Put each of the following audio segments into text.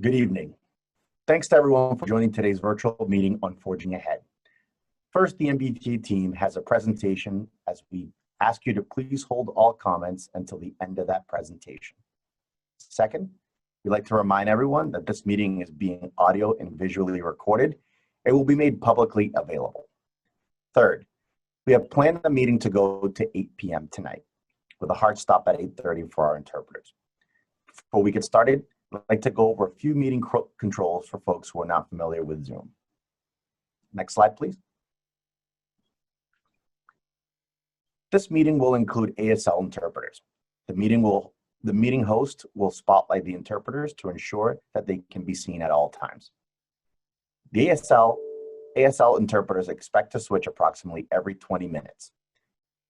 Good evening. Thanks to everyone for joining today's virtual meeting on Forging Ahead. First, the MBTA team has a presentation as we ask you to please hold all comments until the end of that presentation. Second, we'd like to remind everyone that this meeting is being audio and visually recorded. It will be made publicly available. Third, we have planned the meeting to go to 8 p.m. tonight with a hard stop at 8:30 for our interpreters. Before we get started, I'd like to go over a few meeting controls for folks who are not familiar with Zoom. Next slide, please. This meeting will include ASL interpreters. The meeting host will spotlight the interpreters to ensure that they can be seen at all times. The ASL interpreters expect to switch approximately every 20 minutes.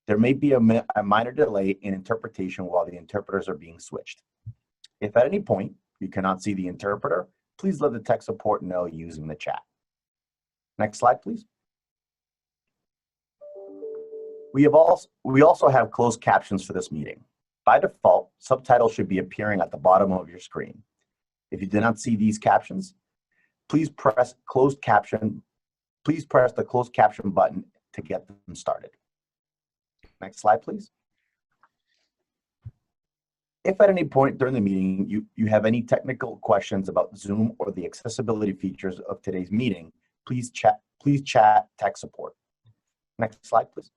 There may be a minor delay in interpretation while the interpreters are being switched. If at any point you cannot see the interpreter, please let the tech support know using the chat. Next slide, please. We also have closed captions for this meeting. By default, subtitles should be appearing at the bottom of your screen. If you do not see these captions, please press the closed caption button to get them started. Next slide, please. If at any point during the meeting you have any technical questions about Zoom or the accessibility features of today's meeting, please chat tech support. Next slide, please.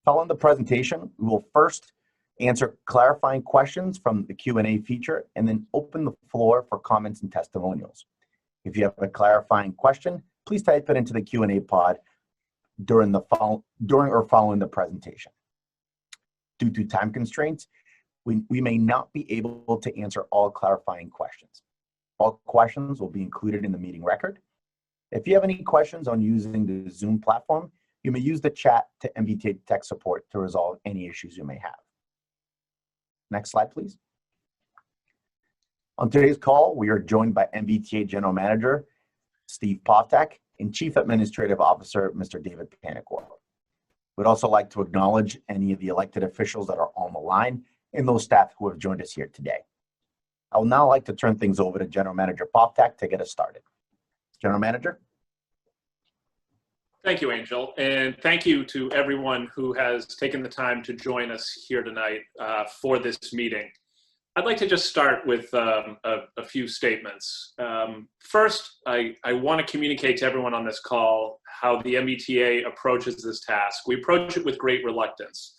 Following the presentation, we will first answer clarifying questions from the Q&A feature and then open the floor for comments and testimonials. If you have a clarifying question, please type it into the Q&A pod during or following the presentation. Due to time constraints, we may not be able to answer all clarifying questions. All questions will be included in the meeting record. If you have any questions on using the Zoom platform, you may use the chat to MBTA tech support to resolve any issues you may have. Next slide, please. On today's call, we are joined by MBTA General Manager Steve Povtak and Chief Administrative Officer Mr. David Panicor. We'd also like to acknowledge any of the elected officials that are on the line and those staff who have joined us here today. I would now like to turn things over to General Manager Povtak to get us started. General Manager. Thank you, Angel, and thank you to everyone who has taken the time to join us here tonight for this meeting. I'd like to just start with a few statements. First, I want to communicate to everyone on this call how the MBTA approaches this task. We approach it with great reluctance.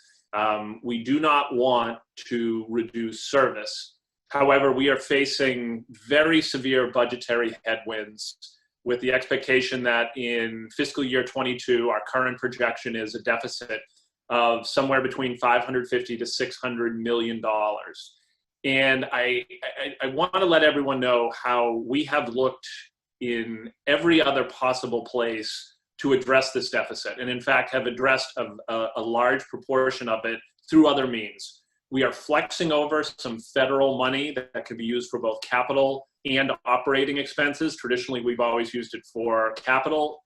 We do not want to reduce service. However, we are facing very severe budgetary headwinds with the expectation that in fiscal year 22, our current projection is a deficit of somewhere between $550 to $600 million. And I want to let everyone know how we have looked in every other possible place to address this deficit, and in fact have addressed a large proportion of it through other means. We are flexing over some federal money that could be used for both capital and operating expenses. Traditionally, we've always used it for capital.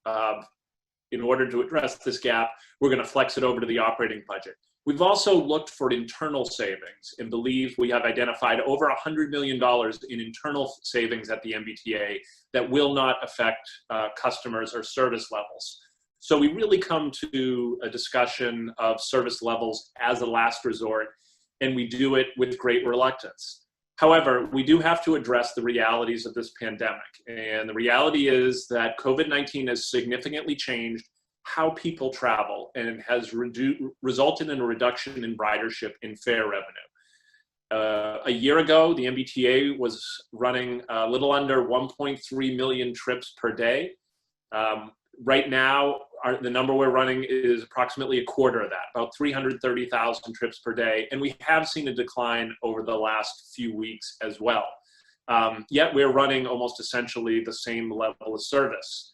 In order to address this gap, we're going to flex it over to the operating budget. We've also looked for internal savings and believe we have identified over $100 million in internal savings at the MBTA that will not affect customers or service levels. So we really come to a discussion of service levels as a last resort, and we do it with great reluctance. However, we do have to address the realities of this pandemic. And the reality is that COVID-19 has significantly changed how people travel and has resulted in a reduction in ridership in fare revenue. A year ago, the MBTA was running a little under 1.3 million trips per day. Right now, the number we're running is approximately a quarter of that, about 330,000 trips per day. And we have seen a decline over the last few weeks as well. Yet we're running almost essentially the same level of service.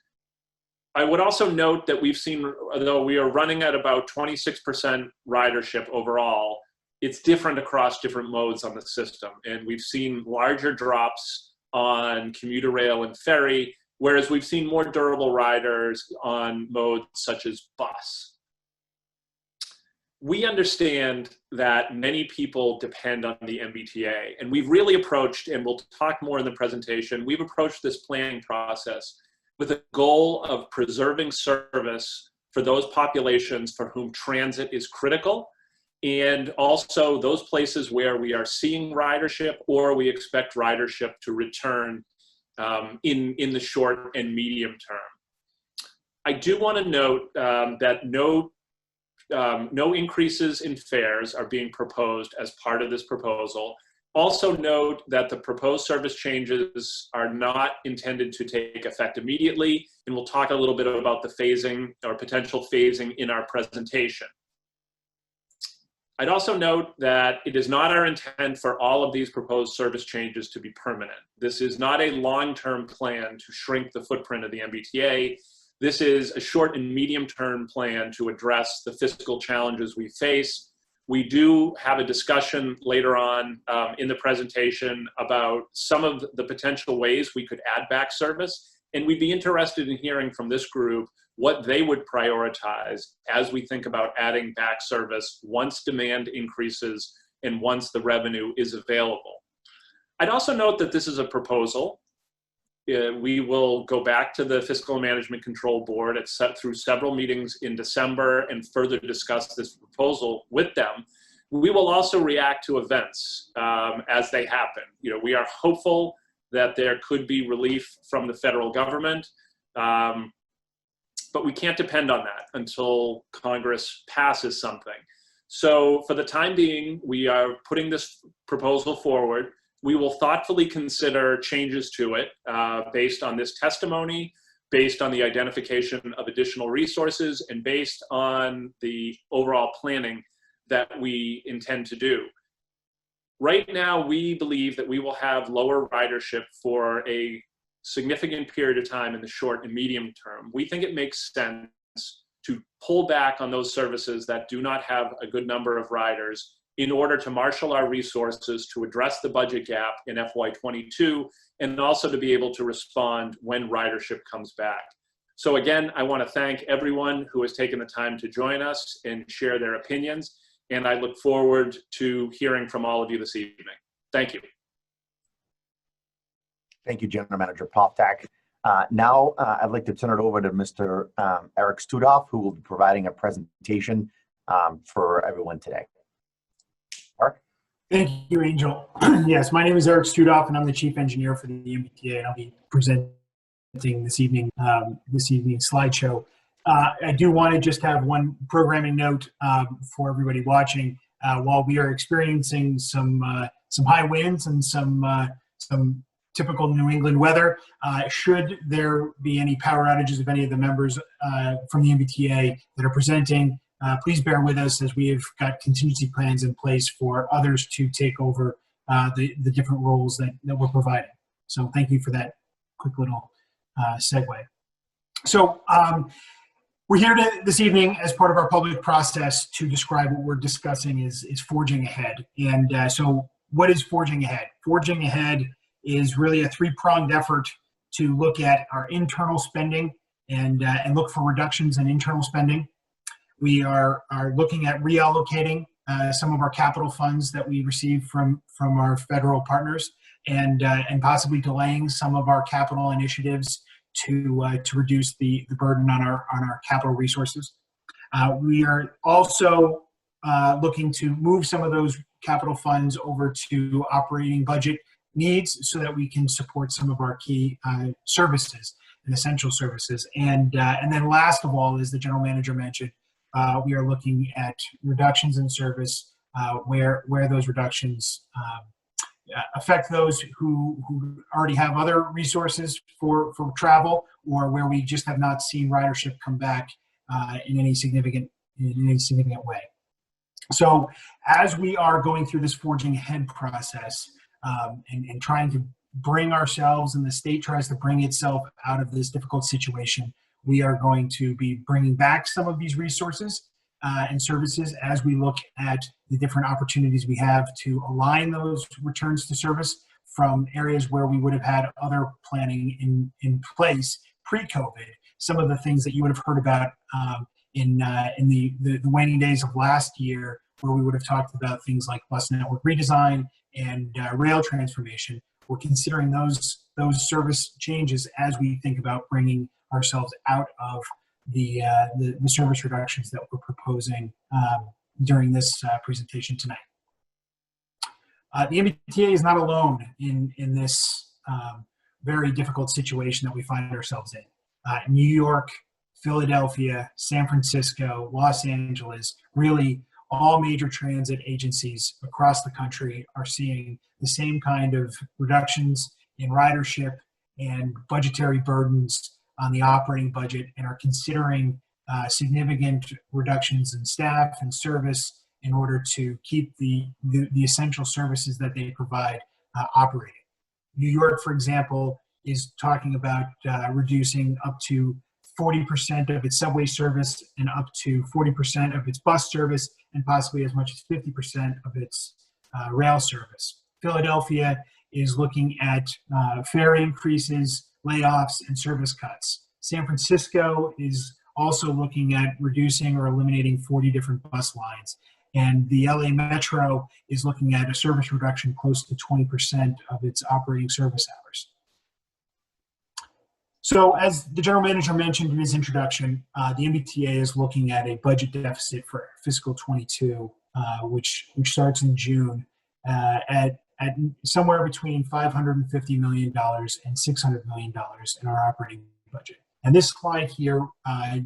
I would also note that we've seen, though we are running at about 26% ridership overall, it's different across different modes on the system. And we've seen larger drops on commuter rail and ferry, whereas we've seen more durable riders on modes such as bus. we understand that many people depend on the MBTA, and we've really approached, and we'll talk more in the presentation, we've approached this planning process with a goal of preserving service for those populations for whom transit is critical, and also those places where we are seeing ridership or we expect ridership to return in the short and medium term. I do want to note that no increases in fares are being proposed as part of this proposal. Also note that the proposed service changes are not intended to take effect immediately, and we'll talk a little bit about the phasing or potential phasing in our presentation. I'd also note that it is not our intent for all of these proposed service changes to be permanent. This is not a long-term plan to shrink the footprint of the MBTA. This is a short and medium-term plan to address the fiscal challenges we face. We do have a discussion later on in the presentation about some of the potential ways we could add back service, and we'd be interested in hearing from this group what they would prioritize as we think about adding back service once demand increases and once the revenue is available. I'd also note that this is a proposal. We will go back to the Fiscal and Management Control Board through several meetings in December and further discuss this proposal with them. We will also react to events as they happen. We are hopeful that there could be relief from the federal government, but we can't depend on that until Congress passes something. So for the time being, we are putting this proposal forward. We will thoughtfully consider changes to it based on this testimony, based on the identification of additional resources, and based on the overall planning that we intend to do. Right now, we believe that we will have lower ridership for a significant period of time in the short and medium term. We think it makes sense to pull back on those services that do not have a good number of riders in order to marshal our resources to address the budget gap in FY22 and also to be able to respond when ridership comes back. So again, I want to thank everyone who has taken the time to join us and share their opinions, and I look forward to hearing from all of you this evening. Thank you. Thank you, General Manager Poptak. Now, I'd like to turn it over to Mr. Eric Studoff, who will be providing a presentation for everyone today. Eric? Thank you, Angel. Yes, my name is Eric Studoff, and I'm the Chief Engineer for the MBTA, and I'll be presenting this evening's slideshow. I do want to just have one programming note for everybody watching. While we are experiencing some high winds and some typical New England weather, should there be any power outages of any of the members from the MBTA that are presenting, please bear with us as we have got contingency plans in place for others to take over the different roles that we're providing. So thank you for that quick little segue. So we're here this evening as part of our public process to describe what we're discussing is forging ahead. And so what is forging ahead? Forging ahead is really a three-pronged effort to look at our internal spending and look for reductions in internal spending. We are looking at reallocating some of our capital funds that we receive from our federal partners and possibly delaying some of our capital initiatives to reduce the burden on our capital resources. We are also looking to move some of those capital funds over to operating budget needs so that we can support some of our key services and essential services. And then last of all, as the General Manager mentioned, we are looking at reductions in service where those reductions affect those who already have other resources for travel, or where we just have not seen ridership come back in any significant way. So as we are going through this forging ahead process and trying to bring ourselves, and the state tries to bring itself out of this difficult situation, we are going to be bringing back some of these resources and services as we look at the different opportunities we have to align those returns to service from areas where we would have had other planning in place pre-COVID. Some of the things that you would have heard about the waning days of last year, where we would have talked about things like bus network redesign and rail transformation. We're considering those service changes as we think about bringing ourselves out of the service reductions that we're proposing during this presentation tonight. The MBTA is not alone in this very difficult situation that we find ourselves in. New York, Philadelphia, San Francisco, Los Angeles, really all major transit agencies across the country are seeing the same kind of reductions in ridership and budgetary burdens on the operating budget, and are considering significant reductions in staff and service in order to keep the essential services that they provide operating. New York, for example, is talking about reducing up to 40% of its subway service and up to 40% of its bus service, and possibly as much as 50% of its rail service. Philadelphia is looking at fare increases, layoffs, and service cuts. San Francisco is also looking at reducing or eliminating 40 different bus lines. And the LA Metro is looking at a service reduction close to 20% of its operating service hours. So as the general manager mentioned in his introduction, the MBTA is looking at a budget deficit for fiscal 22, which starts in June at somewhere between $550 million and $600 million in our operating budget. And this slide here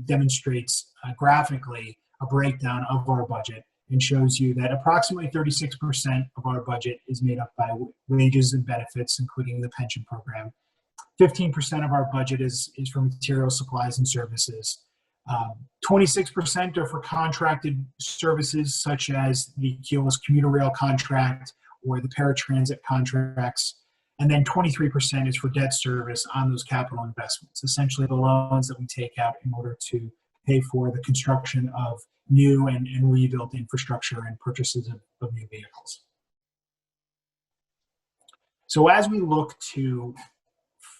demonstrates graphically a breakdown of our budget and shows you that approximately 36% of our budget is made up by wages and benefits, including the pension program. 15% of our budget is for materials, supplies, and services. 26% are for contracted services, such as the Keolis Commuter Rail contract or the paratransit contracts. And then 23% is for debt service on those capital investments, essentially the loans that we take out in order to pay for the construction of new and rebuilt infrastructure and purchases of new vehicles. So as we look to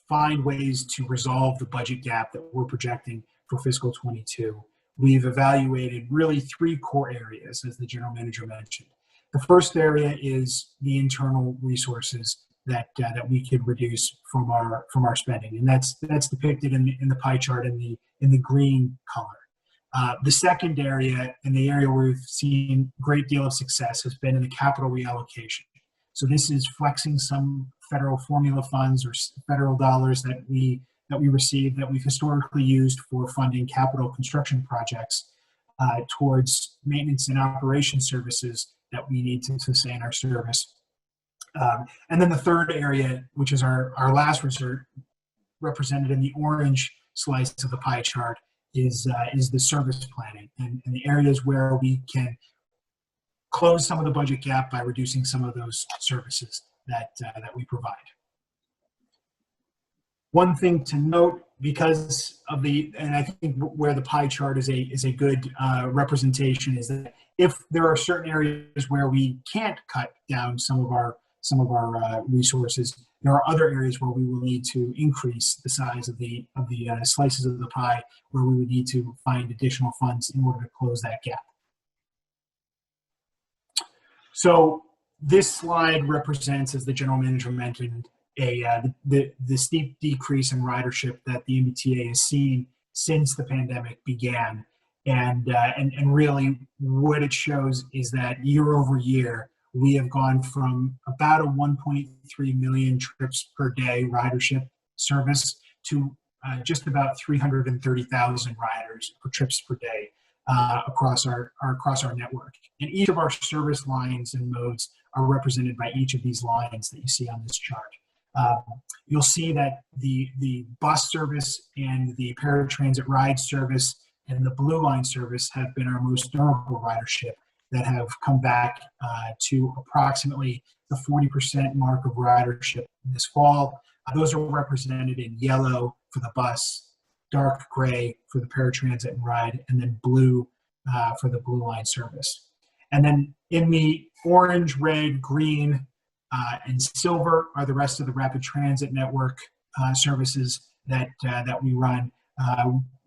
find ways to resolve the budget gap that we're projecting for fiscal 22, we've evaluated really three core areas, as the general manager mentioned. The first area is the internal resources that we could reduce from our spending, and that's depicted in the pie chart in the green color. The second area, and the area where we've seen a great deal of success, has been in the capital reallocation. So this is flexing some federal formula funds or federal dollars that we receive that we've historically used for funding capital construction projects towards maintenance and operation services that we need to sustain our service. And then the third area, which is our last resort, represented in the orange slice of the pie chart, is the service planning and the areas where we can close some of the budget gap by reducing some of those services that we provide. One thing to note, because of and I think where the pie chart is a good representation, is that if there are certain areas where we can't cut down some of our resources, there are other areas where we will need to increase the size of the slices of the pie, where we would need to find additional funds in order to close that gap. So this slide represents, as the general manager mentioned, the steep decrease in ridership that the MBTA has seen since the pandemic began, and really what it shows is that year over year we have gone from about a 1.3 million trips per day ridership service to just about 330,000 riders per trips per day across our network. And each of our service lines and modes are represented by each of these lines that you see on this chart. You'll see that the bus service and the paratransit ride service and the Blue Line service have been our most durable ridership that have come back to approximately the 40% mark of ridership this fall. Those are represented in yellow for the bus, dark gray for the paratransit and ride, and then blue for the Blue Line service. And then in the orange, red, green, and silver are the rest of the rapid transit network services that we run,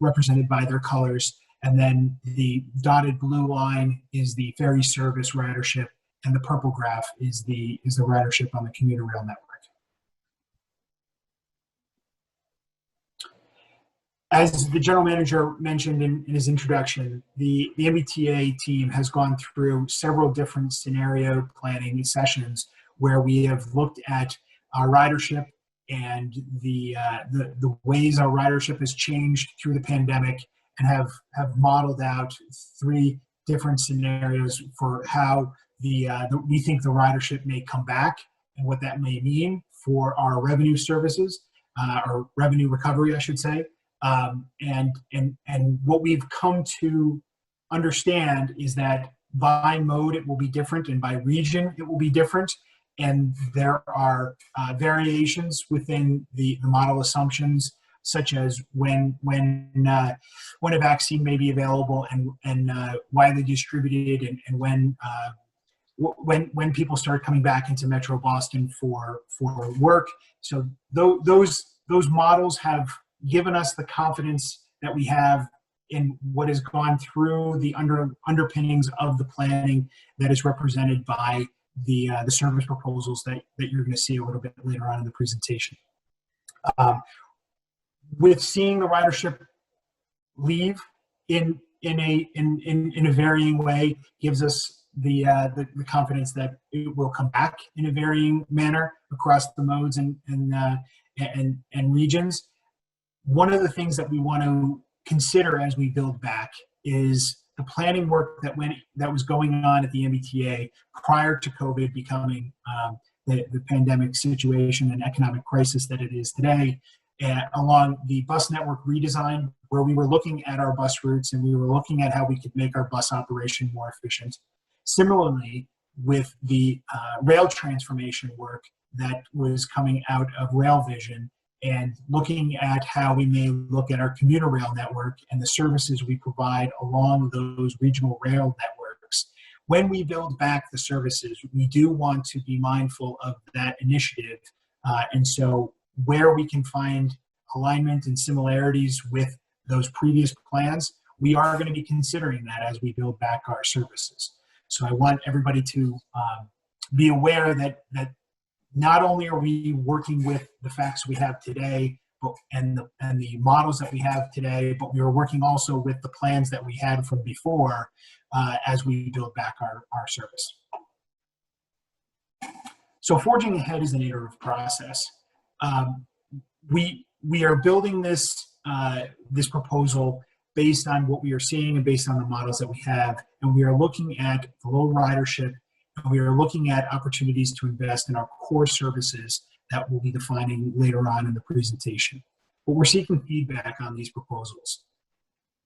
represented by their colors. And then the dotted blue line is the ferry service ridership, and the purple graph is the ridership on the commuter rail network. As the general manager mentioned in his introduction, the MBTA team has gone through several different scenario planning sessions where we have looked at our ridership and the ways our ridership has changed through the pandemic, and have modeled out 3 different scenarios for how we think the ridership may come back and what that may mean for our revenue services, or revenue recovery, I should say. And what we've come to understand is that by mode it will be different, and by region it will be different, and there are variations within the model assumptions, such as when a vaccine may be available, and widely distributed, and when people start coming back into Metro Boston for work. So those models have given us the confidence that we have in what has gone through the underpinnings of the planning that is represented by the service proposals that you're going to see a little bit later on in the presentation. With seeing the ridership leave in a varying way gives us the confidence that it will come back in a varying manner across the modes and regions. One of the things that we want to consider as we build back is the planning work that was going on at the MBTA prior to COVID becoming the pandemic situation and economic crisis that it is today, along the bus network redesign, where we were looking at our bus routes and we were looking at how we could make our bus operation more efficient. Similarly, with the rail transformation work that was coming out of Rail Vision, and looking at how we may look at our commuter rail network and the services we provide along those regional rail networks. When we build back the services, we do want to be mindful of that initiative. And so where we can find alignment and similarities with those previous plans, we are going to be considering that as we build back our services. So I want everybody to be aware that not only are we working with the facts we have today and the models that we have today, but we are working also with the plans that we had from before as we build back our service. So forging ahead is an iterative process. We are building this proposal based on what we are seeing and based on the models that we have, and we are looking at the low ridership. We are looking at opportunities to invest in our core services that we'll be defining later on in the presentation. But we're seeking feedback on these proposals.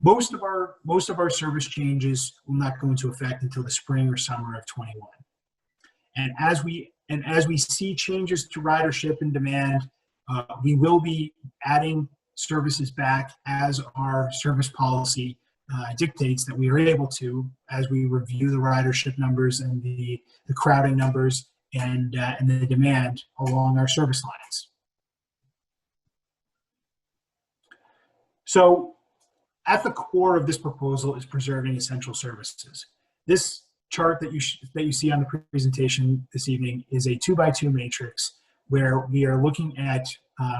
Most of our service changes will not go into effect until the spring or summer of 21. And as we see changes to ridership and demand, we will be adding services back as our service policy dictates that we are able to, as we review the ridership numbers and the crowding numbers and the demand along our service lines. So at the core of this proposal is preserving essential services. This chart that you see on the presentation this evening is a 2x2 matrix where we are looking at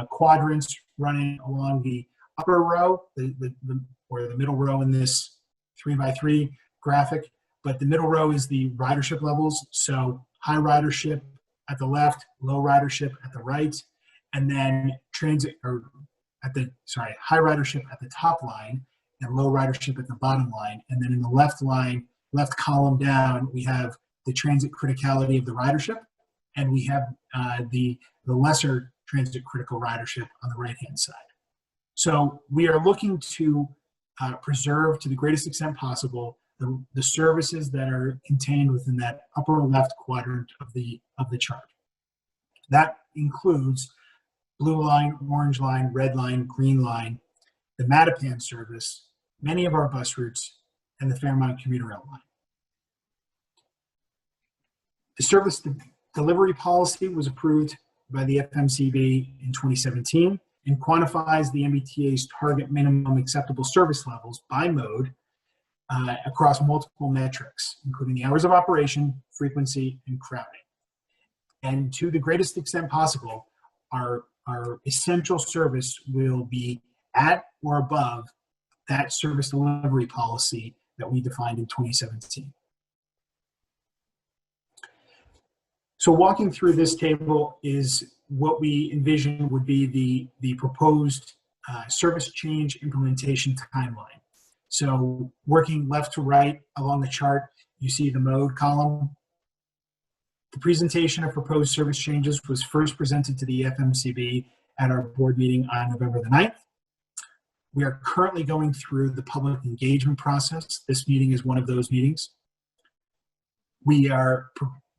quadrants running along the upper row, or the middle row in this 3x3 graphic, but the middle row is the ridership levels. So high ridership at the left, low ridership at the right, and then high ridership at the top line and low ridership at the bottom line. And then in the left column down, we have the transit criticality of the ridership, and we have the lesser transit critical ridership on the right-hand side. So we are looking to preserve to the greatest extent possible the services that are contained within that upper left quadrant of the chart. That includes blue line, orange line, red line, green line, the Mattapan service, many of our bus routes, and the Fairmont Commuter Rail line. The service delivery policy was approved by the FMCB in 2017 and quantifies the MBTA's target minimum acceptable service levels by mode across multiple metrics, including the hours of operation, frequency, and crowding. And to the greatest extent possible, our essential service will be at or above that service delivery policy that we defined in 2017. So walking through this table is what we envision would be the proposed service change implementation timeline. So working left to right along the chart, you see the mode column. The presentation of proposed service changes was first presented to the FMCB at our board meeting on November the 9th. We are currently going through the public engagement process. This meeting is one of those meetings. We are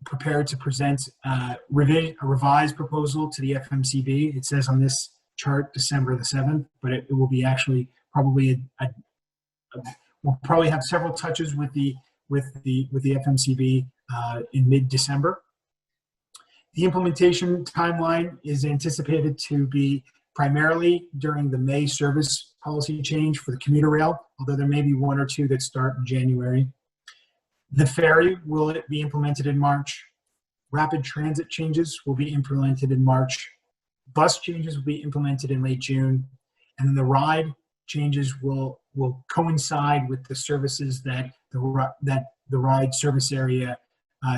prepared to present a revised proposal to the FMCB. It says on this chart December the 7th, but it will be actually probably we'll probably have several touches with the FMCB in mid-December. The implementation timeline is anticipated to be primarily during the May service policy change for the commuter rail, although there may be one or two that start in January. The ferry will be implemented in March. Rapid transit changes will be implemented in March. Bus changes will be implemented in late June. And then the ride changes will coincide with the services that the ride service area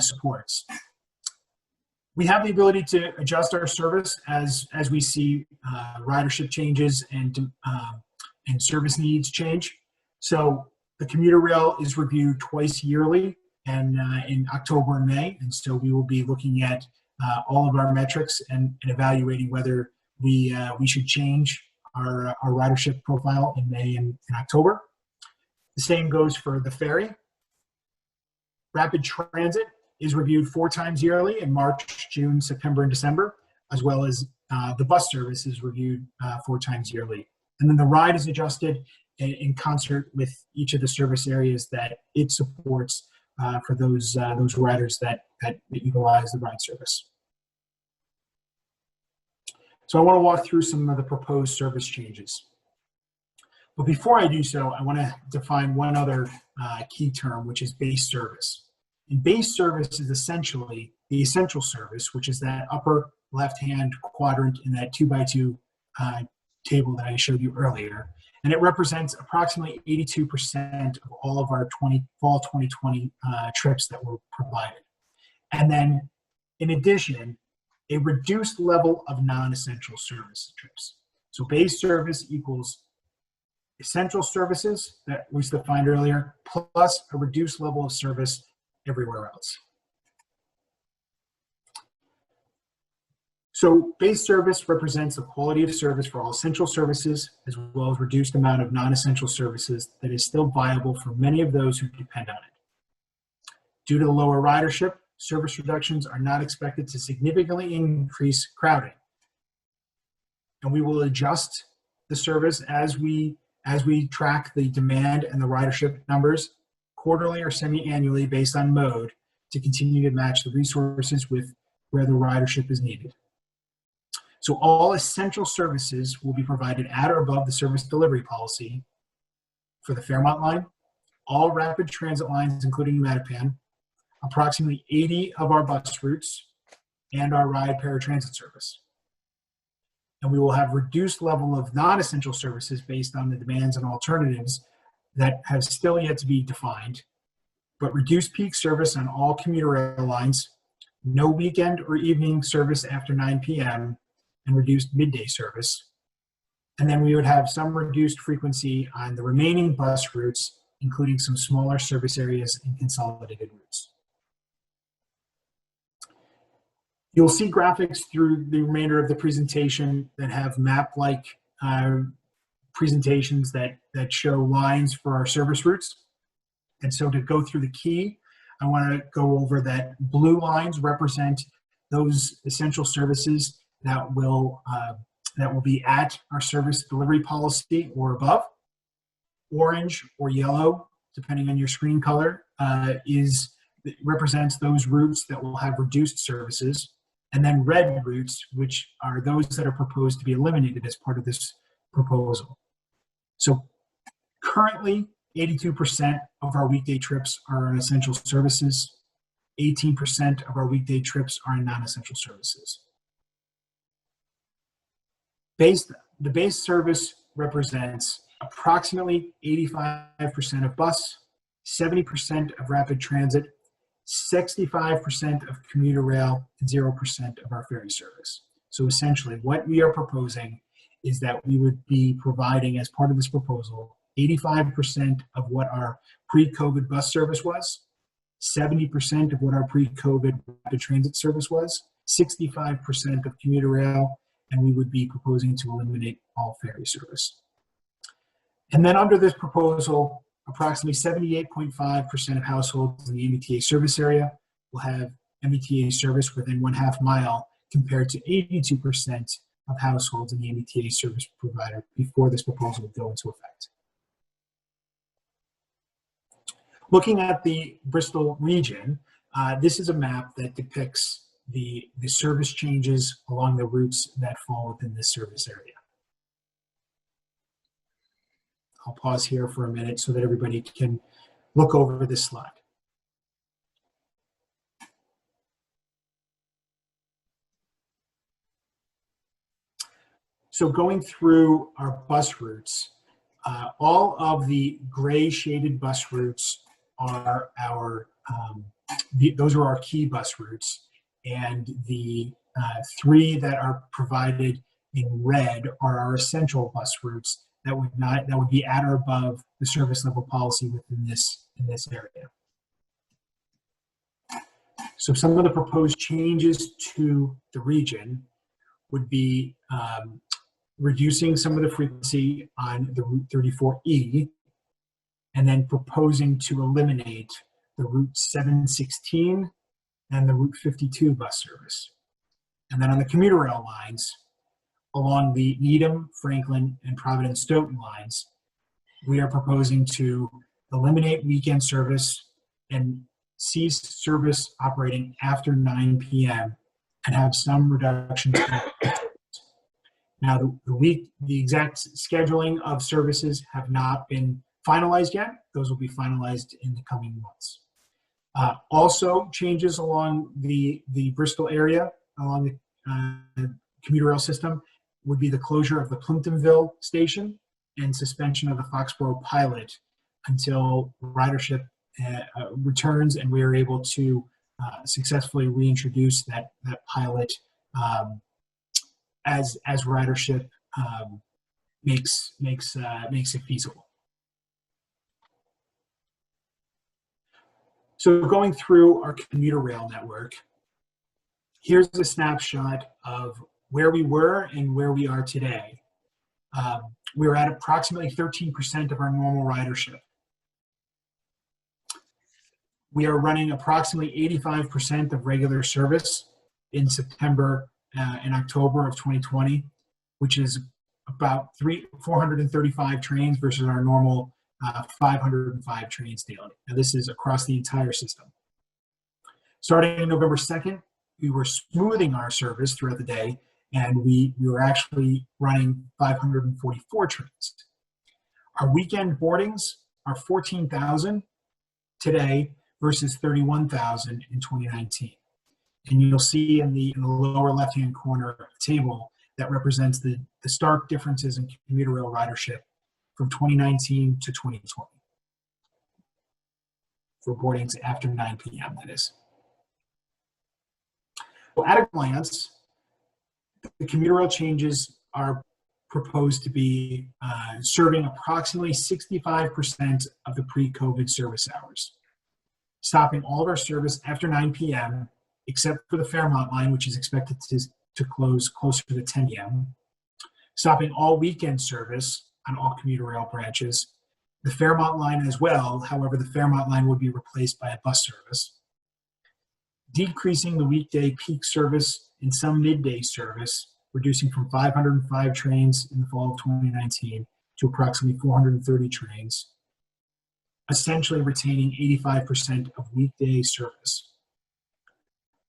supports. We have the ability to adjust our service as we see ridership changes and service needs change. So the commuter rail is reviewed twice yearly, and in October and May, and so we will be looking at all of our metrics and evaluating whether we should change our ridership profile in May and October. The same goes for the ferry. Rapid transit is reviewed 4 times yearly in March, June, September, and December, as well as the bus service is reviewed 4 times yearly. And then the ride is adjusted in concert with each of the service areas that it supports for those riders that utilize the ride service. So I want to walk through some of the proposed service changes. But before I do so, I want to define one other key term, which is base service. And base service is essentially the essential service, which is that upper left-hand quadrant in that 2x2 table that I showed you earlier. And it represents approximately 82% of all of our fall 2020 trips that were provided. And then, in addition, a reduced level of non-essential service trips. So base service equals essential services that was defined earlier, plus a reduced level of service everywhere else. So base service represents the quality of service for all essential services, as well as reduced amount of non-essential services that is still viable for many of those who depend on it. Due to the lower ridership, service reductions are not expected to significantly increase crowding. And we will adjust the service as we track the demand and the ridership numbers quarterly or semi-annually based on mode to continue to match the resources with where the ridership is needed. So all essential services will be provided at or above the service delivery policy for the Fairmont line, all rapid transit lines, including Mattapan, approximately 80 of our bus routes, and our ride paratransit service. And we will have reduced level of non-essential services based on the demands and alternatives that have still yet to be defined, but reduced peak service on all commuter rail lines, no weekend or evening service after 9 p.m., and reduced midday service. And then we would have some reduced frequency on the remaining bus routes, including some smaller service areas and consolidated routes. You'll see graphics through the remainder of the presentation that have map-like presentations that show lines for our service routes. And so to go through the key, I want to go over that blue lines represent those essential services that will be at our service delivery policy or above. Orange or yellow, depending on your screen color, represents those routes that will have reduced services. And then red routes, which are those that are proposed to be eliminated as part of this proposal. So currently 82% of our weekday trips are in essential services. 18% of our weekday trips are in non-essential services. The base service represents approximately 85% of bus, 70% of rapid transit, 65% of commuter rail, and 0% of our ferry service. So essentially what we are proposing is that we would be providing, as part of this proposal, 85% of what our pre-COVID bus service was, 70% of what our pre-COVID rapid transit service was, 65% of commuter rail, and we would be proposing to eliminate all ferry service. And then under this proposal, approximately 78.5% of households in the MBTA service area will have MBTA service within 1/2 mile, compared to 82% of households in the MBTA service provider before this proposal would go into effect. Looking at the Bristol region, this is a map that depicts the service changes along the routes that fall within this service area. I'll pause here for a minute so that everybody can look over this slide. So going through our bus routes, all of the gray shaded bus routes are those are our key bus routes. And the 3 that are provided in red are our essential bus routes that would be at or above the service level policy within in this area. So some of the proposed changes to the region would be reducing some of the frequency on the Route 34E, and then proposing to eliminate the Route 716 and the Route 52 bus service. And then on the commuter rail lines, along the Needham, Franklin, and Providence Stoughton lines, we are proposing to eliminate weekend service and cease service operating after 9 p.m. and have some reductions. Now, the exact scheduling of services have not been finalized yet. Those will be finalized in the coming months. Also, changes along the Bristol area, along the commuter rail system, would be the closure of the Plimptonville station and suspension of the Foxborough pilot until ridership returns and we are able to successfully reintroduce that pilot as ridership makes it feasible. So going through our commuter rail network, here's a snapshot of where we were and where we are today. We're at approximately 13% of our normal ridership. We are running approximately 85% of regular service in September and October of 2020, which is about 435 trains versus our normal 505 trains daily. Now this is across the entire system. Starting on November 2nd, we were smoothing our service throughout the day, and we were actually running 544 trains. Our weekend boardings are 14,000 today versus 31,000 in 2019. And you'll see in the lower left-hand corner of the table that represents the stark differences in commuter rail ridership from 2019 to 2020 for boardings after 9 p.m. that is. Well, at a glance, the commuter rail changes are proposed to be serving approximately 65% of the pre-COVID service hours, stopping all of our service after 9 p.m., except for the Fairmont line, which is expected to close closer to 10 p.m., stopping all weekend service on all commuter rail branches, the Fairmont line as well. However, the Fairmont line would be replaced by a bus service, decreasing the weekday peak service and some midday service, reducing from 505 trains in the fall of 2019 to approximately 430 trains, essentially retaining 85% of weekday service.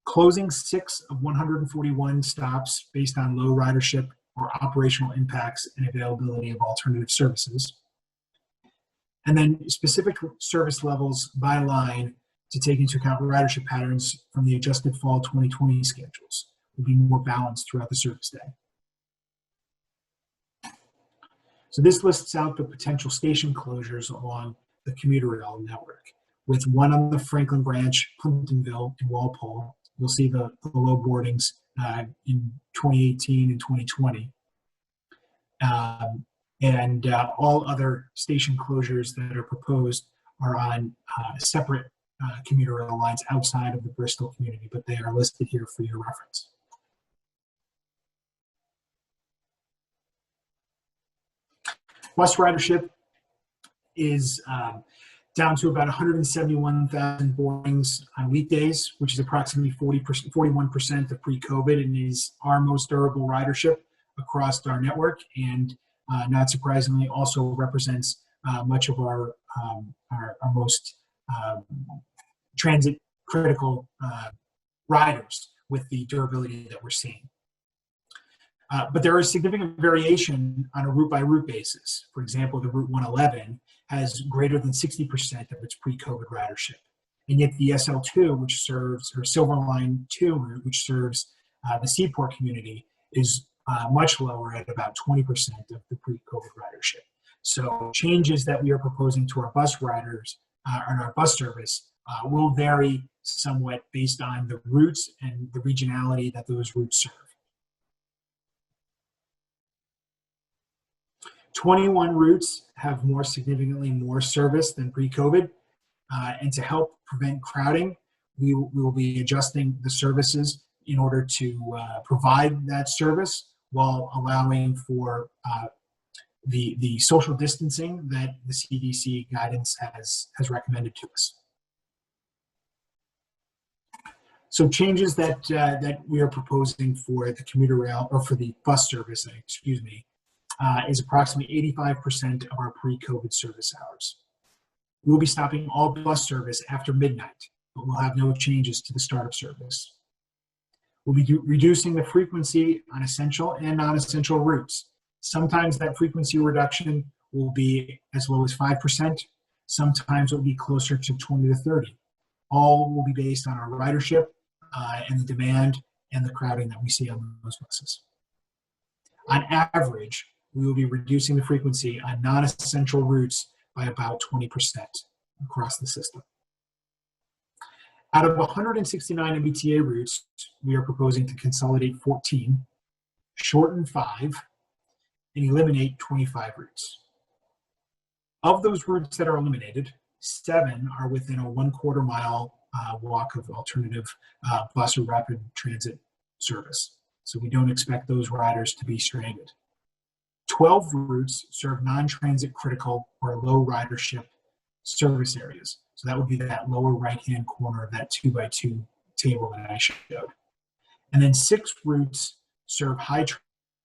Closing 6 of 141 stops based on low ridership or operational impacts and availability of alternative services. And then specific service levels by line to take into account ridership patterns from the adjusted fall 2020 schedules will be more balanced throughout the service day. So this lists out the potential station closures along the Commuter Rail network, with one on the Franklin branch, Plimptonville, and Walpole. You'll see the low boardings in 2018 and 2020. All other station closures that are proposed are on separate commuter rail lines outside of the Bristol community, but they are listed here for your reference. Bus ridership is down to about 171,000 boardings on weekdays, which is approximately 41% of pre-COVID, and is our most durable ridership across our network, and not surprisingly also represents much of our most transit critical riders with the durability that we're seeing. But there is significant variation on a route by route basis. For example, the Route 111 has greater than 60% of its pre-COVID ridership. And yet the SL2, which serves, or Silver Line 2 route, which serves the Seaport community, is much lower at about 20% of the pre-COVID ridership. So changes that we are proposing to our bus riders and our bus service will vary somewhat based on the routes and the regionality that those routes serve. 21 routes have significantly more service than pre-COVID, and to help prevent crowding, we will be adjusting the services in order to provide that service while allowing for the social distancing that the CDC guidance has recommended to us. So changes that we are proposing for the commuter rail, or for the bus service, excuse me, is approximately 85% of our pre-COVID service hours. We will be stopping all bus service after midnight, but we'll have no changes to the start of service. We'll be reducing the frequency on essential and non-essential routes. Sometimes that frequency reduction will be as low as 5%. Sometimes it will be closer to 20 to 30. All will be based on our ridership and the demand and the crowding that we see on those buses. On average, we will be reducing the frequency on non-essential routes by about 20% across the system. Out of 169 MBTA routes, we are proposing to consolidate 14, shorten 5, and eliminate 25 routes. Of those routes that are eliminated, 7 are within a 1/4 mile walk of alternative bus or rapid transit service. So we don't expect those riders to be stranded. 12 routes serve non-transit critical or low ridership service areas. So that would be that lower right-hand corner of that 2x2 table that I showed. And then 6 routes serve high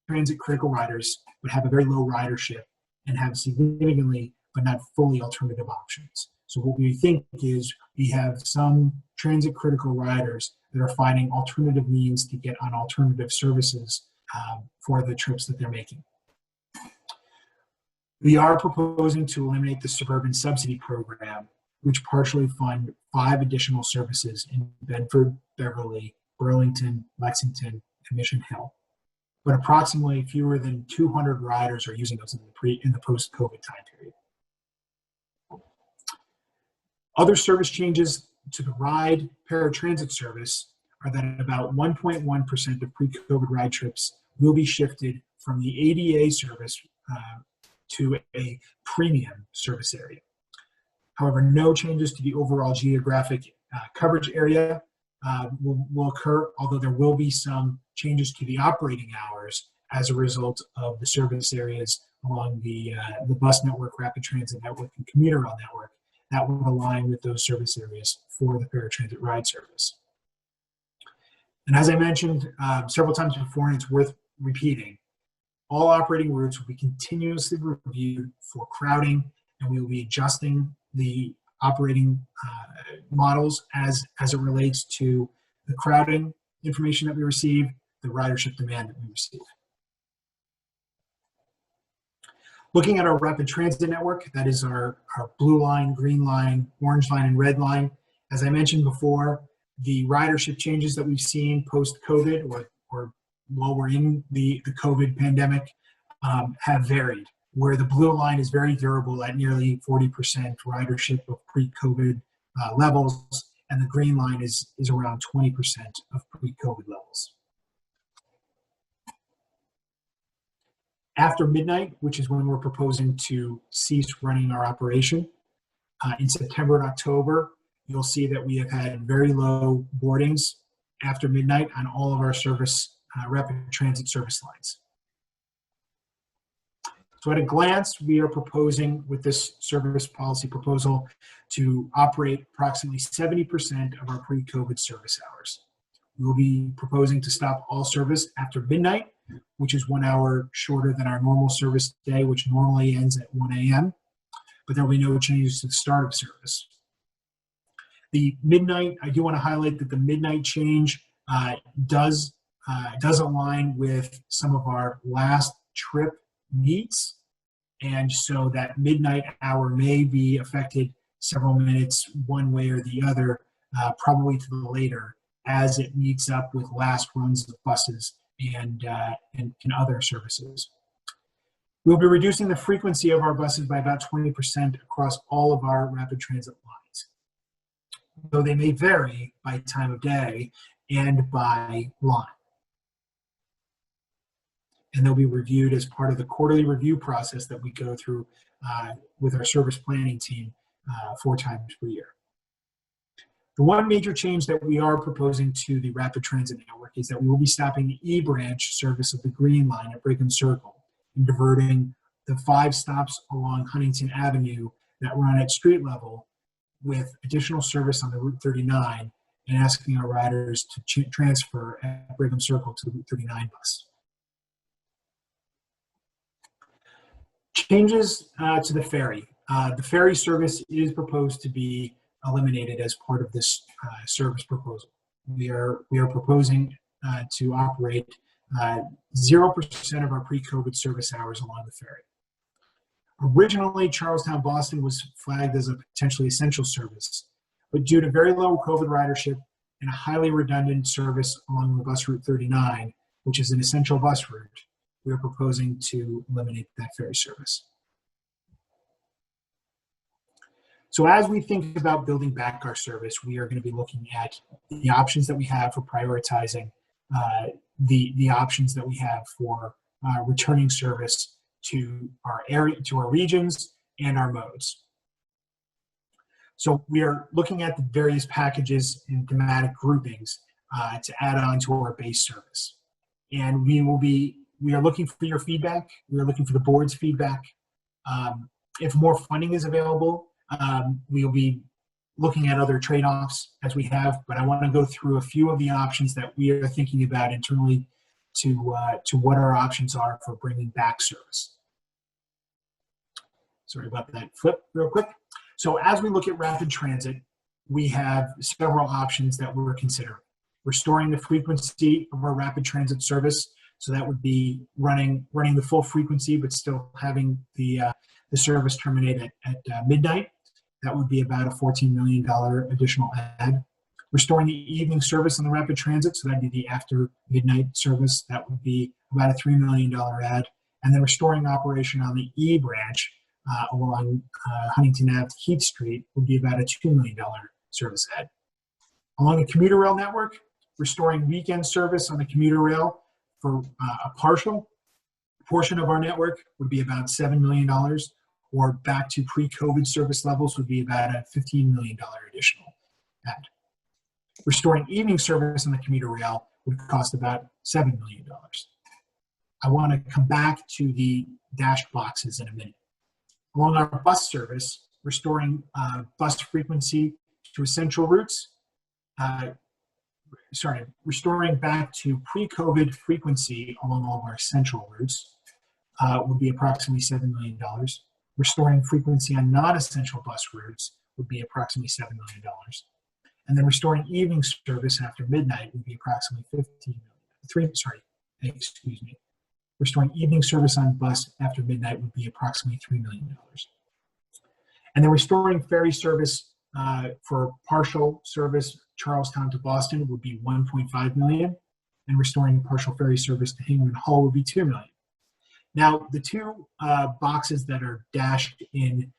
transit critical riders, but have a very low ridership and have significantly, but not fully, alternative options. So what we think is we have some transit critical riders that are finding alternative means to get on alternative services for the trips that they're making. We are proposing to eliminate the suburban subsidy program, which partially fund 5 additional services in Bedford, Beverly, Burlington, Lexington, and Mission Hill. But approximately fewer than 200 riders are using those in the post-COVID time period. Other service changes to the ride paratransit service are that about 1.1% of pre-COVID ride trips will be shifted from the ADA service to a premium service area. However, no changes to the overall geographic coverage area will occur, although there will be some changes to the operating hours as a result of the service areas along the bus network, rapid transit network, and commuter rail network that will align with those service areas for the paratransit ride service. And as I mentioned several times before, and it's worth repeating, all operating routes will be continuously reviewed for crowding, and we will be adjusting the operating models as it relates to the crowding information that we receive, the ridership demand that we receive. Looking at our rapid transit network, that is our blue line, green line, orange line, and red line. As I mentioned before, the ridership changes that we've seen post-COVID or while we're in the COVID pandemic have varied, where the blue line is very durable at nearly 40% ridership of pre-COVID levels, and the green line is around 20% of pre-COVID levels. After midnight, which is when we're proposing to cease running our operation, in September and October, you'll see that we have had very low boardings after midnight on all of our rapid transit service lines. So at a glance, we are proposing with this service policy proposal to operate approximately 70% of our pre-COVID service hours. We will be proposing to stop all service after midnight, which is 1 hour shorter than our normal service day, which normally ends at 1 a.m., but there will be no changes to the start of service. The midnight, I do want to highlight that the midnight change does align with some of our last trip meets, and so that midnight hour may be affected several minutes one way or the other, probably to the later, as it meets up with last runs of buses and other services. We'll be reducing the frequency of our buses by about 20% across all of our rapid transit lines, though they may vary by time of day and by line. And they'll be reviewed as part of the quarterly review process that we go through with our service planning team 4 times per year. The one major change that we are proposing to the rapid transit network is that we will be stopping the E branch service of the Green Line at Brigham Circle and diverting the 5 stops along Huntington Avenue that run at street level with additional service on the Route 39 and asking our riders to transfer at Brigham Circle to the Route 39 bus. Changes to the ferry. The ferry service is proposed to be eliminated as part of this service proposal. We are proposing to operate 0% of our pre-COVID service hours along the ferry. Originally, Charlestown-Boston was flagged as a potentially essential service, but due to very low COVID ridership and a highly redundant service along the bus Route 39, which is an essential bus route, we are proposing to eliminate that ferry service. So as we think about building back our service, we are going to be looking at the options that we have for prioritizing the options that we have for returning service to our area, to our regions and our modes. So we are looking at the various packages and thematic groupings to add on to our base service. And we are looking for your feedback. We are looking for the board's feedback. If more funding is available, we'll be looking at other trade-offs as we have, but I want to go through a few of the options that we are thinking about internally to what our options are for bringing back service. Sorry about that flip real quick. So as we look at rapid transit, we have several options that we're considering. Restoring the frequency of our rapid transit service. So that would be running the full frequency, but still having the service terminate at midnight. That would be about a $14 million additional add. Restoring the evening service on the rapid transit, so that'd be the after midnight service. That would be about a $3 million add. And then restoring operation on the E branch along Huntington Ave to Heath Street would be about a $2 million service add. Along the Commuter Rail network, restoring weekend service on the Commuter Rail for a partial portion of our network would be about $7 million, or back to pre-COVID service levels would be about a $15 million additional add. Restoring evening service on the Commuter Rail would cost about $7 million. I want to come back to the dashed boxes in a minute. Along our bus service, restoring bus frequency to essential routes, restoring back to pre-COVID frequency along all of our essential routes would be approximately $7 million. Restoring frequency on non-essential bus routes would be approximately $7 million. And then restoring evening service after midnight would be approximately $15 million. Restoring evening service on bus after midnight would be approximately $3 million. And then restoring ferry service for partial service Charlestown to Boston would be $1.5 million, and restoring partial ferry service to Hingham and Hull would be $2 million. Now, the two boxes that are dashed in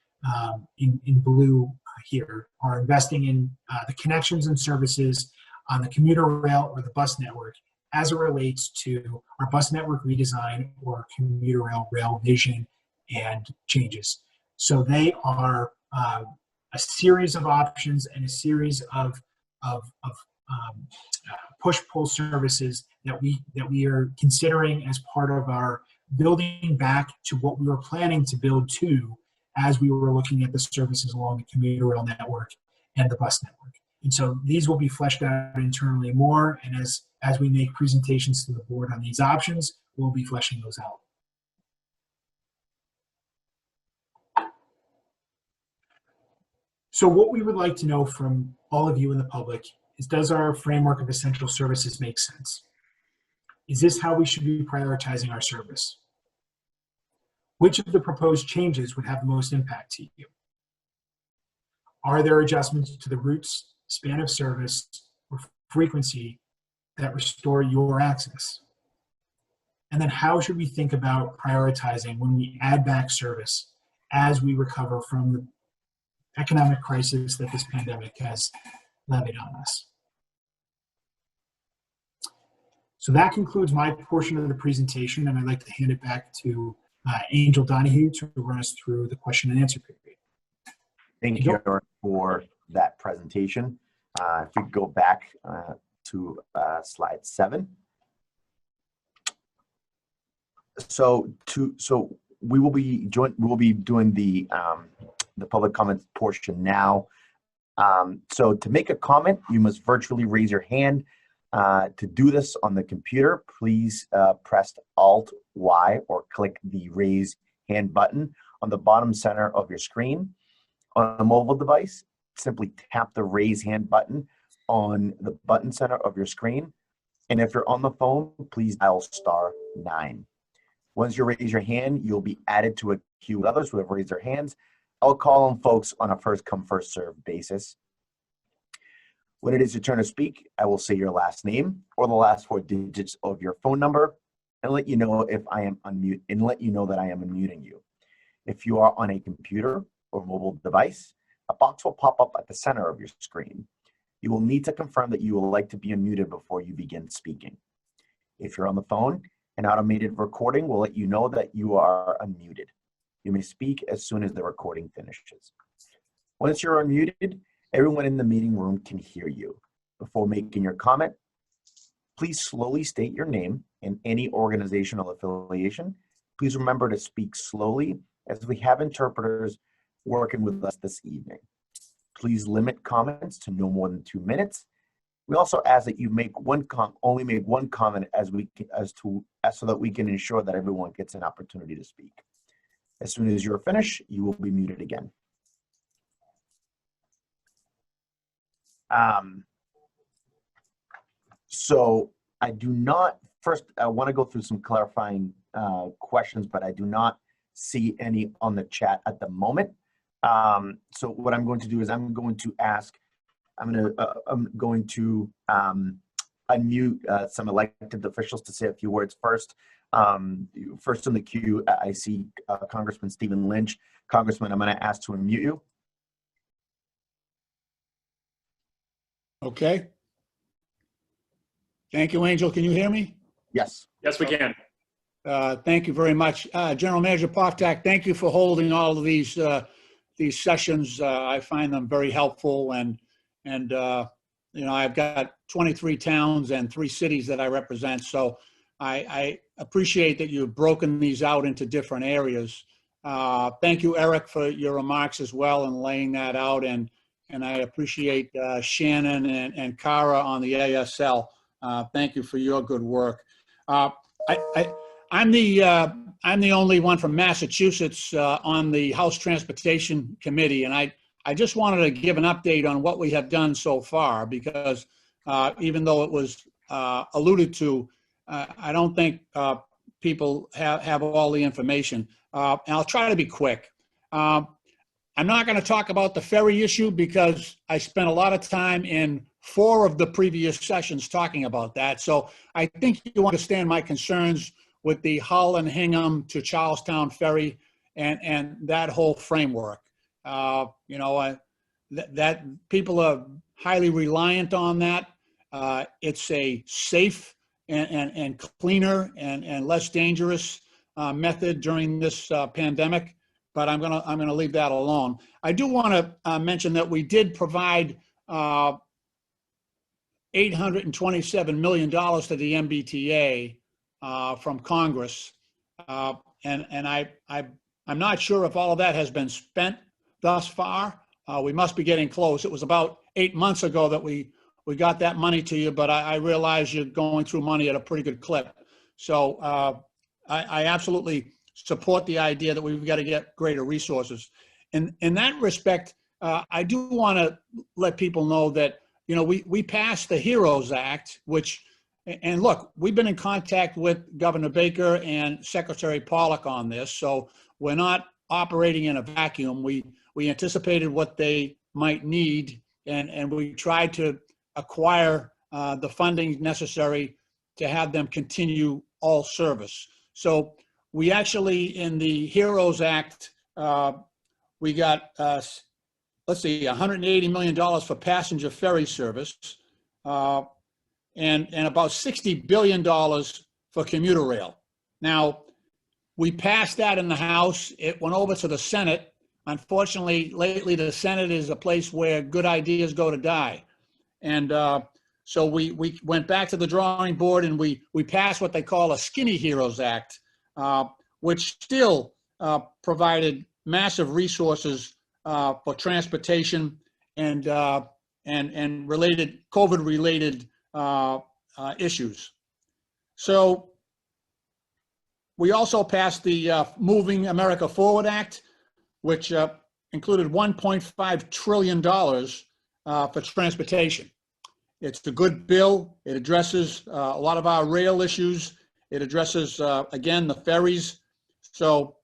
blue here are investing in the connections and services on the commuter rail or the bus network as it relates to our bus network redesign or commuter rail vision and changes. So they are a series of options and a series of push-pull services that we are considering as part of our building back to what we were planning to build to as we were looking at the services along the commuter rail network and the bus network. And so these will be fleshed out internally more, and as we make presentations to the board on these options, we'll be fleshing those out. So what we would like to know from all of you in the public is, does our framework of essential services make sense? Is this how we should be prioritizing our service? Which of the proposed changes would have the most impact to you? Are there adjustments to the routes, span of service, or frequency that restore your access? And then how should we think about prioritizing when we add back service as we recover from the economic crisis that this pandemic has levied on us? So that concludes my portion of the presentation, and I'd like to hand it back to Angel Donahue to run us through the question and answer period. Thank you for that presentation. If we go back to slide 7. So we will be doing the public comments portion now. So to make a comment, you must virtually raise your hand. To do this on the computer, please press Alt-Y or click the raise hand button on the bottom center of your screen. On a mobile device, simply tap the raise hand button on the button center of your screen. And if you're on the phone, please dial *9. Once you raise your hand, you'll be added to a queue with others who have raised their hands. I'll call on folks on a first come, first served basis. When it is your turn to speak, I will say your last name or the last 4 digits of your phone number and let you know if I am that I am unmuting you. If you are on a computer or mobile device, a box will pop up at the center of your screen. You will need to confirm that you would like to be unmuted before you begin speaking. If you're on the phone, an automated recording will let you know that you are unmuted. You may speak as soon as the recording finishes. Once you're unmuted, everyone in the meeting room can hear you. Before making your comment, please slowly state your name and any organizational affiliation. Please remember to speak slowly as we have interpreters working with us this evening. Please limit comments to no more than 2 minutes. We also ask that you only make one comment so that we can ensure that everyone gets an opportunity to speak. As soon as you're finished, you will be muted again. So I want to go through some clarifying questions, but I do not see any on the chat at the moment. So what I'm going to do is I'm going to unmute some elected officials to say a few words first. First in the queue, I see Congressman Stephen Lynch. Congressman, I'm going to ask to unmute you. Okay. Thank you, Angel. Can you hear me? Yes. Yes, we can. Thank you very much. General Manager Poftak, thank you for holding all of these sessions. I find them very helpful, and you know, I've got 23 towns and 3 cities that I represent, so I appreciate that you've broken these out into different areas. Thank you, Eric, for your remarks as well and laying that out, and I appreciate Shannon and Cara on the ASL. Thank you for your good work. I'm the only one from Massachusetts on the House Transportation Committee, and I just wanted to give an update on what we have done so far, because even though it was alluded to, I don't think people have all the information. And I'll try to be quick. I'm not going to talk about the ferry issue because I spent a lot of time in 4 of the previous sessions talking about that. So I think you understand my concerns with the Hull and Hingham to Charlestown ferry and that whole framework. You know, that people are highly reliant on that. It's a safe and cleaner and less dangerous method during this pandemic. But I'm gonna leave that alone. I do want to mention that we did provide $827 million to the MBTA from Congress, and I'm not sure if all of that has been spent thus far. We must be getting close. It was about 8 months ago that we got that money to you, but I realize you're going through money at a pretty good clip. So I absolutely support the idea that we've got to get greater resources. In that respect, I do want to let people know that, you know, we passed the HEROES Act, which, and look, we've been in contact with Governor Baker and Secretary Pollock on this, so we're not operating in a vacuum. We anticipated what they might need, and we tried to acquire the funding necessary to have them continue all service. So we actually, in the HEROES Act, we got, let's see, $180 million for passenger ferry service, and about $60 billion for commuter rail. Now, we passed that in the House. It went over to the Senate. Unfortunately, lately, the Senate is a place where good ideas go to die. And so we went back to the drawing board and we passed what they call a Skinny HEROES Act, which still provided massive resources for transportation and related COVID-related issues. So we also passed the Moving America Forward Act, which included $1.5 trillion for transportation. It's a good bill. It addresses a lot of our rail issues. It addresses, again, the ferries. So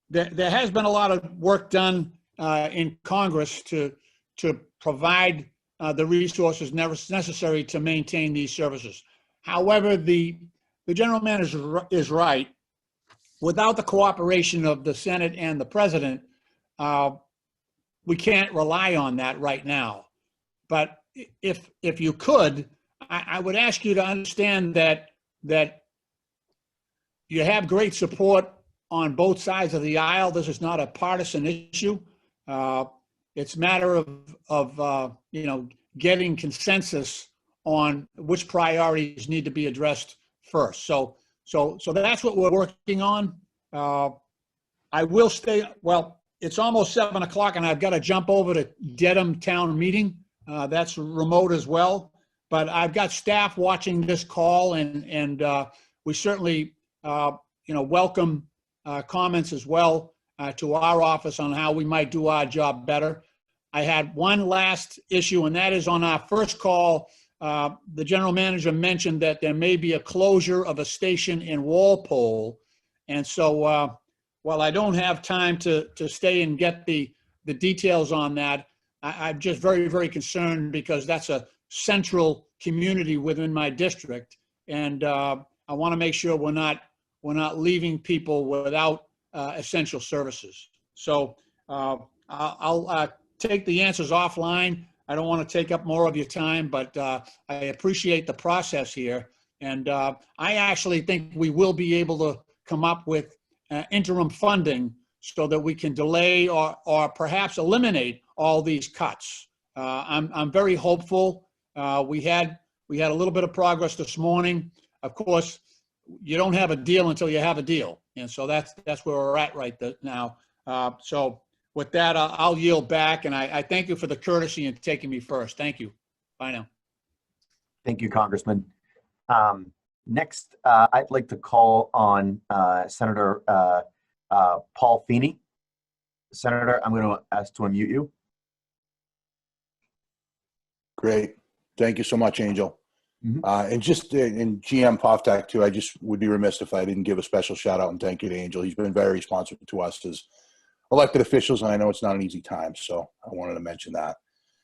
there has been a lot of work done in Congress to provide the resources necessary to maintain these services. However, the general manager is right. Without the cooperation of the Senate and the President, we can't rely on that right now. But if you could, I would ask you to understand that you have great support on both sides of the aisle. This is not a partisan issue. It's a matter of you know, getting consensus on which priorities need to be addressed first. So that's what we're working on. I will stay, well, it's almost 7 o'clock and I've got to jump over to Dedham Town Meeting. That's remote as well, but I've got staff watching this call and we certainly, you know, welcome comments as well to our office on how we might do our job better. I had one last issue, and that is on our first call, the general manager mentioned that there may be a closure of a station in Walpole. And so while I don't have time to stay and get the details on that, I'm just very, very concerned because that's a central community within my district. And I want to make sure we're not leaving people without essential services. So I'll take the answers offline. I don't want to take up more of your time, but I appreciate the process here. And I actually think we will be able to come up with interim funding so that we can delay or perhaps eliminate all these cuts. I'm very hopeful. We had a little bit of progress this morning. Of course, you don't have a deal until you have a deal. And so that's where we're at right now. So with that, I'll yield back. And I thank you for the courtesy in taking me first. Thank you. Bye now. Thank you, Congressman. Next, I'd like to call on Senator Paul Feeney. Senator, I'm going to ask to unmute you. Great. Thank you so much, Angel. And just in GM Poftak too, I just would be remiss if I didn't give a special shout out and thank you to Angel. He's been very responsive to us as elected officials, and I know it's not an easy time, so I wanted to mention that.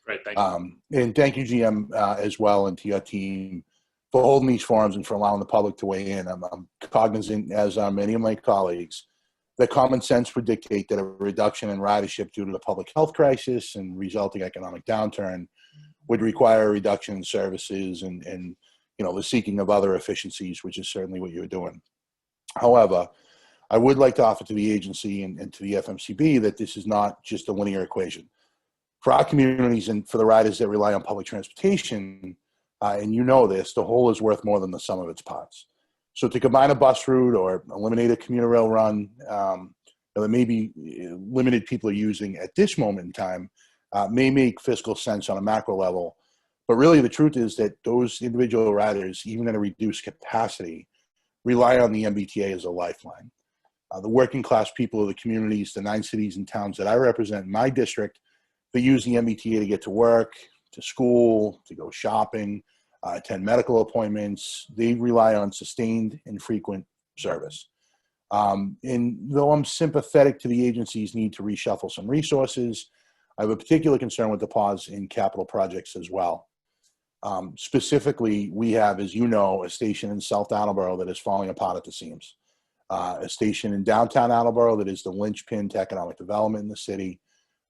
Great, thank you. And thank you, GM, as well, and to your team for holding these forums and for allowing the public to weigh in. I'm cognizant, as are many of my colleagues, that common sense would dictate that a reduction in ridership due to the public health crisis and resulting economic downturn would require a reduction in services and the seeking of other efficiencies, which is certainly what you're doing. However, I would like to offer to the agency and to the FMCB that this is not just a linear equation. For our communities and for the riders that rely on public transportation, and you know this, the whole is worth more than the sum of its parts. So to combine a bus route or eliminate a commuter rail run that maybe limited people are using at this moment in time may make fiscal sense on a macro level. But really the truth is that those individual riders, even at a reduced capacity, rely on the MBTA as a lifeline. The working class people of the communities, the 9 cities and towns that I represent in my district, they use the MBTA to get to work, to school, to go shopping, attend medical appointments. They rely on sustained and frequent service. And though I'm sympathetic to the agency's need to reshuffle some resources, I have a particular concern with the pause in capital projects as well. Specifically, we have, as you know, a station in South Attleboro that is falling apart at the seams. A station in downtown Attleboro that is the linchpin to economic development in the city,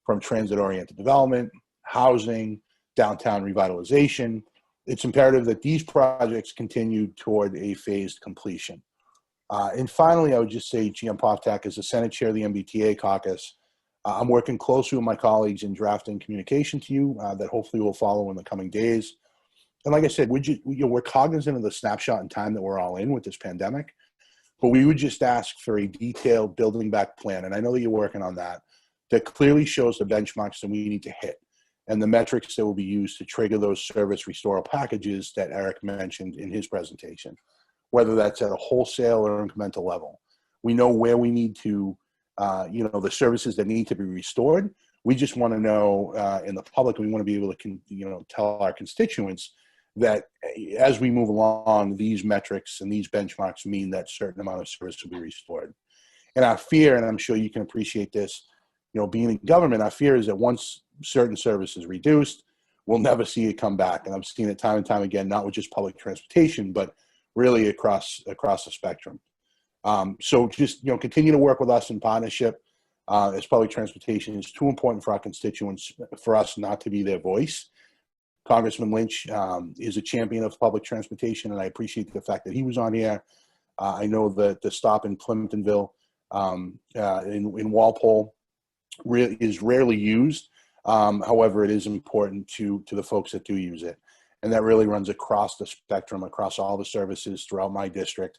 from transit-oriented development, housing, downtown revitalization. It's imperative that these projects continue toward a phased completion. And finally, I would just say, GM Poftak, as the Senate Chair of the MBTA caucus, I'm working closely with my colleagues in drafting communication to you that hopefully will follow in the coming days. And like I said, we're cognizant of the snapshot in time that we're all in with this pandemic, but we would just ask for a detailed building back plan. And I know that you're working on that clearly shows the benchmarks that we need to hit and the metrics that will be used to trigger those service restoral packages that Eric mentioned in his presentation, whether that's at a wholesale or incremental level. We know where we need to, the services that need to be restored. We just want to know in the public, we want to be able to, tell our constituents that as we move along, these metrics and these benchmarks mean that certain amount of service will be restored. And our fear, and I'm sure you can appreciate this, being in government, our fear is that once certain service is reduced, we'll never see it come back. And I've seen it time and time again, not with just public transportation, but really across the spectrum. So just, continue to work with us in partnership as public transportation is too important for our constituents, for us not to be their voice. Congressman Lynch is a champion of public transportation, and I appreciate the fact that he was on here. I know that the stop in Plimptonville in Walpole is rarely used. However, it is important to the folks that do use it. And that really runs across the spectrum, across all the services throughout my district.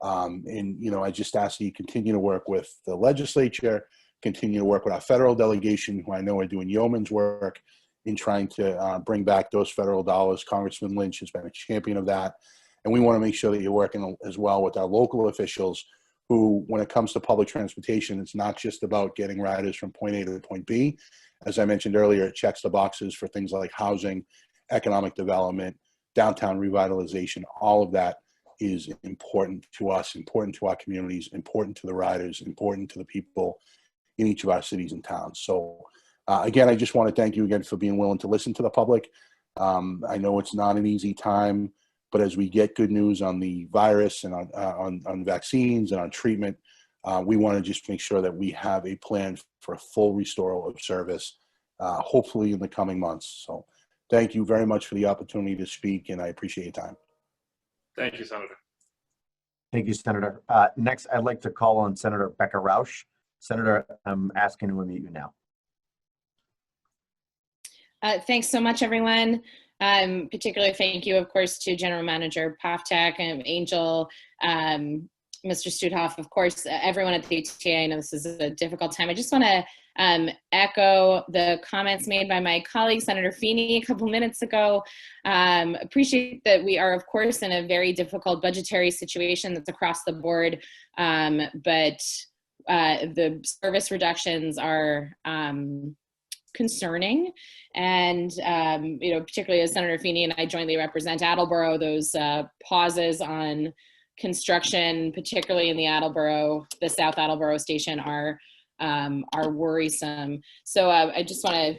I just ask that you continue to work with the legislature, continue to work with our federal delegation, who I know are doing yeoman's work in trying to bring back those federal dollars. Congressman Lynch has been a champion of that. And we want to make sure that you're working as well with our local officials who, when it comes to public transportation, it's not just about getting riders from point A to point B. As I mentioned earlier, it checks the boxes for things like housing, economic development, downtown revitalization. All of that is important to us, important to our communities, important to the riders, important to the people in each of our cities and towns. So again, I just want to thank you again for being willing to listen to the public. I know it's not an easy time, but as we get good news on the virus and on vaccines and on treatment, we want to just make sure that we have a plan for a full restoral of service, hopefully in the coming months. So thank you very much for the opportunity to speak, and I appreciate your time. Thank you, Senator. Thank you, Senator. Next, I'd like to call on Senator Becca Rausch. Senator, I'm asking to unmute you now. Thanks so much, everyone. Particularly thank you, of course, to General Manager Poftak and Angel, Mr. Studhoff, of course, everyone at the UTA. I know this is a difficult time. I just want to echo the comments made by my colleague, Senator Feeney, a couple minutes ago. Appreciate that we are, of course, in a very difficult budgetary situation that's across the board, but the service reductions are concerning. And, you know, particularly as Senator Feeney and I jointly represent Attleboro, those pauses on construction, particularly in the South Attleboro station, are worrisome. So I just want to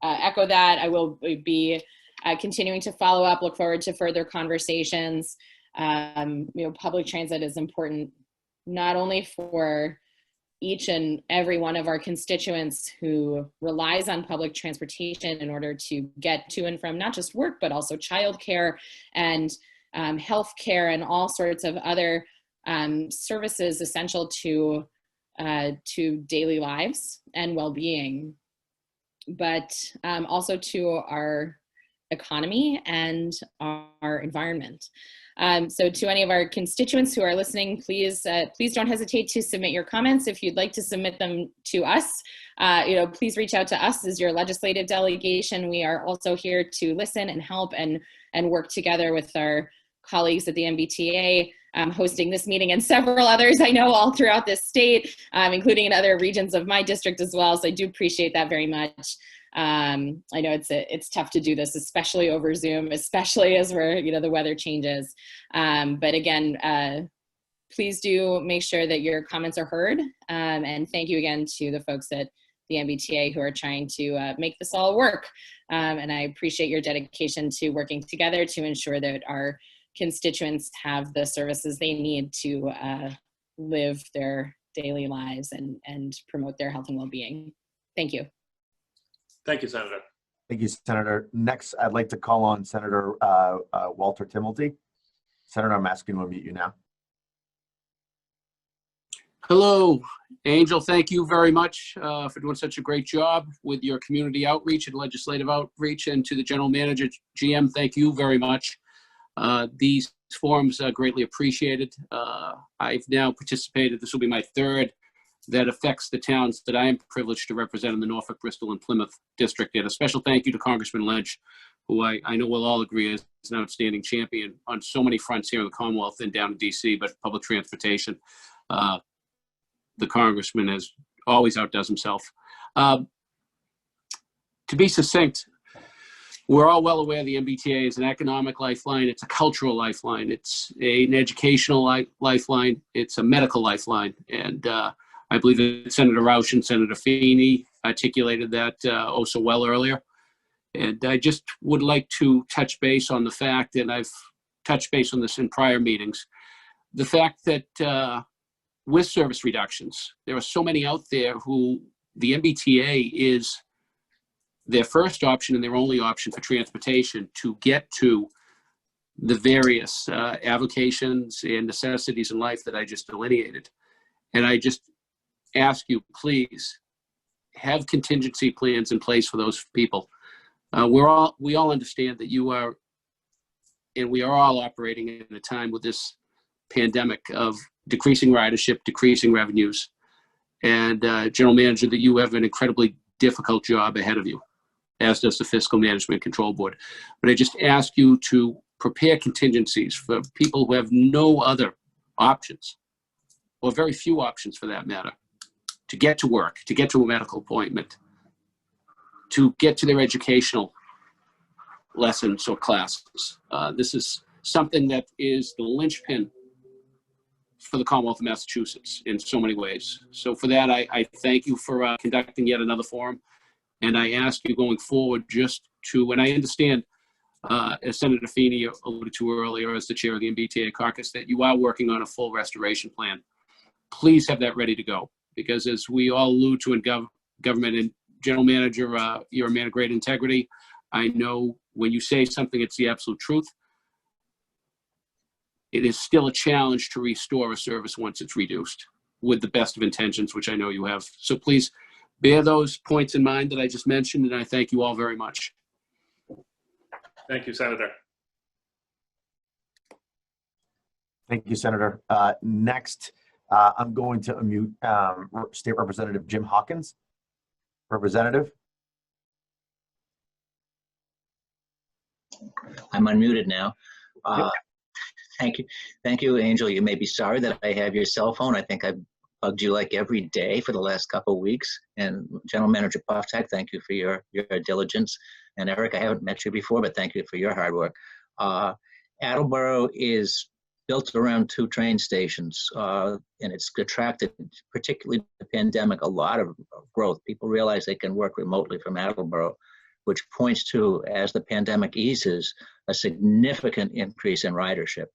echo that. I will be continuing to follow up, look forward to further conversations. You know, public transit is important not only for each and every one of our constituents who relies on public transportation in order to get to and from not just work, but also childcare and healthcare and all sorts of other services essential to daily lives and well-being, but also to our economy and our environment. So to any of our constituents who are listening, please don't hesitate to submit your comments. If you'd like to submit them to us, you know, please reach out to us as your legislative delegation. We are also here to listen and help and work together with our colleagues at the MBTA, hosting this meeting and several others I know all throughout this state, including in other regions of my district as well. So I do appreciate that very much. I know it's tough to do this, especially over Zoom, especially as the weather changes. But again, please do make sure that your comments are heard. And thank you again to the folks at the MBTA who are trying to make this all work. And I appreciate your dedication to working together to ensure that our constituents have the services they need to live their daily lives and promote their health and well-being. Thank you. Thank you, Senator. Thank you, Senator. Next, I'd like to call on Senator Walter Timilty. Senator, I'm asking to unmute you now. Hello, Angel. Thank you very much for doing such a great job with your community outreach and legislative outreach. And to the General Manager, GM, thank you very much. These forums are greatly appreciated. I've now participated, this will be my third, that affects the towns that I am privileged to represent in the Norfolk, Bristol, and Plymouth district. And a special thank you to Congressman Lynch, who I know we'll all agree is an outstanding champion on so many fronts here in the Commonwealth and down in DC, but public transportation. The Congressman always outdoes himself. To be succinct, we're all well aware the MBTA is an economic lifeline. It's a cultural lifeline. It's an educational lifeline. It's a medical lifeline. And I believe that Senator Roush and Senator Feeney articulated that oh so well earlier. And I just would like to touch base on the fact, and I've touched base on this in prior meetings, the fact that with service reductions, there are so many out there who the MBTA is their first option and their only option for transportation to get to the various avocations and necessities in life that I just delineated. And I just ask you, please have contingency plans in place for those people. We all understand that you are, and we are all operating in a time with this pandemic of decreasing ridership, decreasing revenues, and General Manager, that you have an incredibly difficult job ahead of you, as does the Fiscal Management Control Board. But I just ask you to prepare contingencies for people who have no other options, or very few options for that matter, to get to work, to get to a medical appointment, to get to their educational lessons or classes. This is something that is the linchpin for the Commonwealth of Massachusetts in so many ways. So for that, I thank you for conducting yet another forum. And I ask you going forward just to, and I understand, as Senator Feeney alluded to earlier as the chair of the MBTA caucus, that you are working on a full restoration plan. Please have that ready to go, because as we all allude to in government, and General Manager, you're a man of great integrity. I know when you say something, it's the absolute truth. It is still a challenge to restore a service once it's reduced, with the best of intentions, which I know you have. So please bear those points in mind that I just mentioned, and I thank you all very much. Thank you, Senator. Thank you, Senator. Next, I'm going to unmute State Representative Jim Hawkins. Representative. I'm unmuted now. Yep. Thank you, Angel. You may be sorry that I have your cell phone. I think I bugged you like every day for the last couple of weeks. And General Manager Poftak, thank you for your diligence. And Eric, I haven't met you before, but thank you for your hard work. Attleboro is built around 2 train stations, and it's attracted, particularly the pandemic, a lot of growth. People realize they can work remotely from Attleboro, which points to, as the pandemic eases, a significant increase in ridership.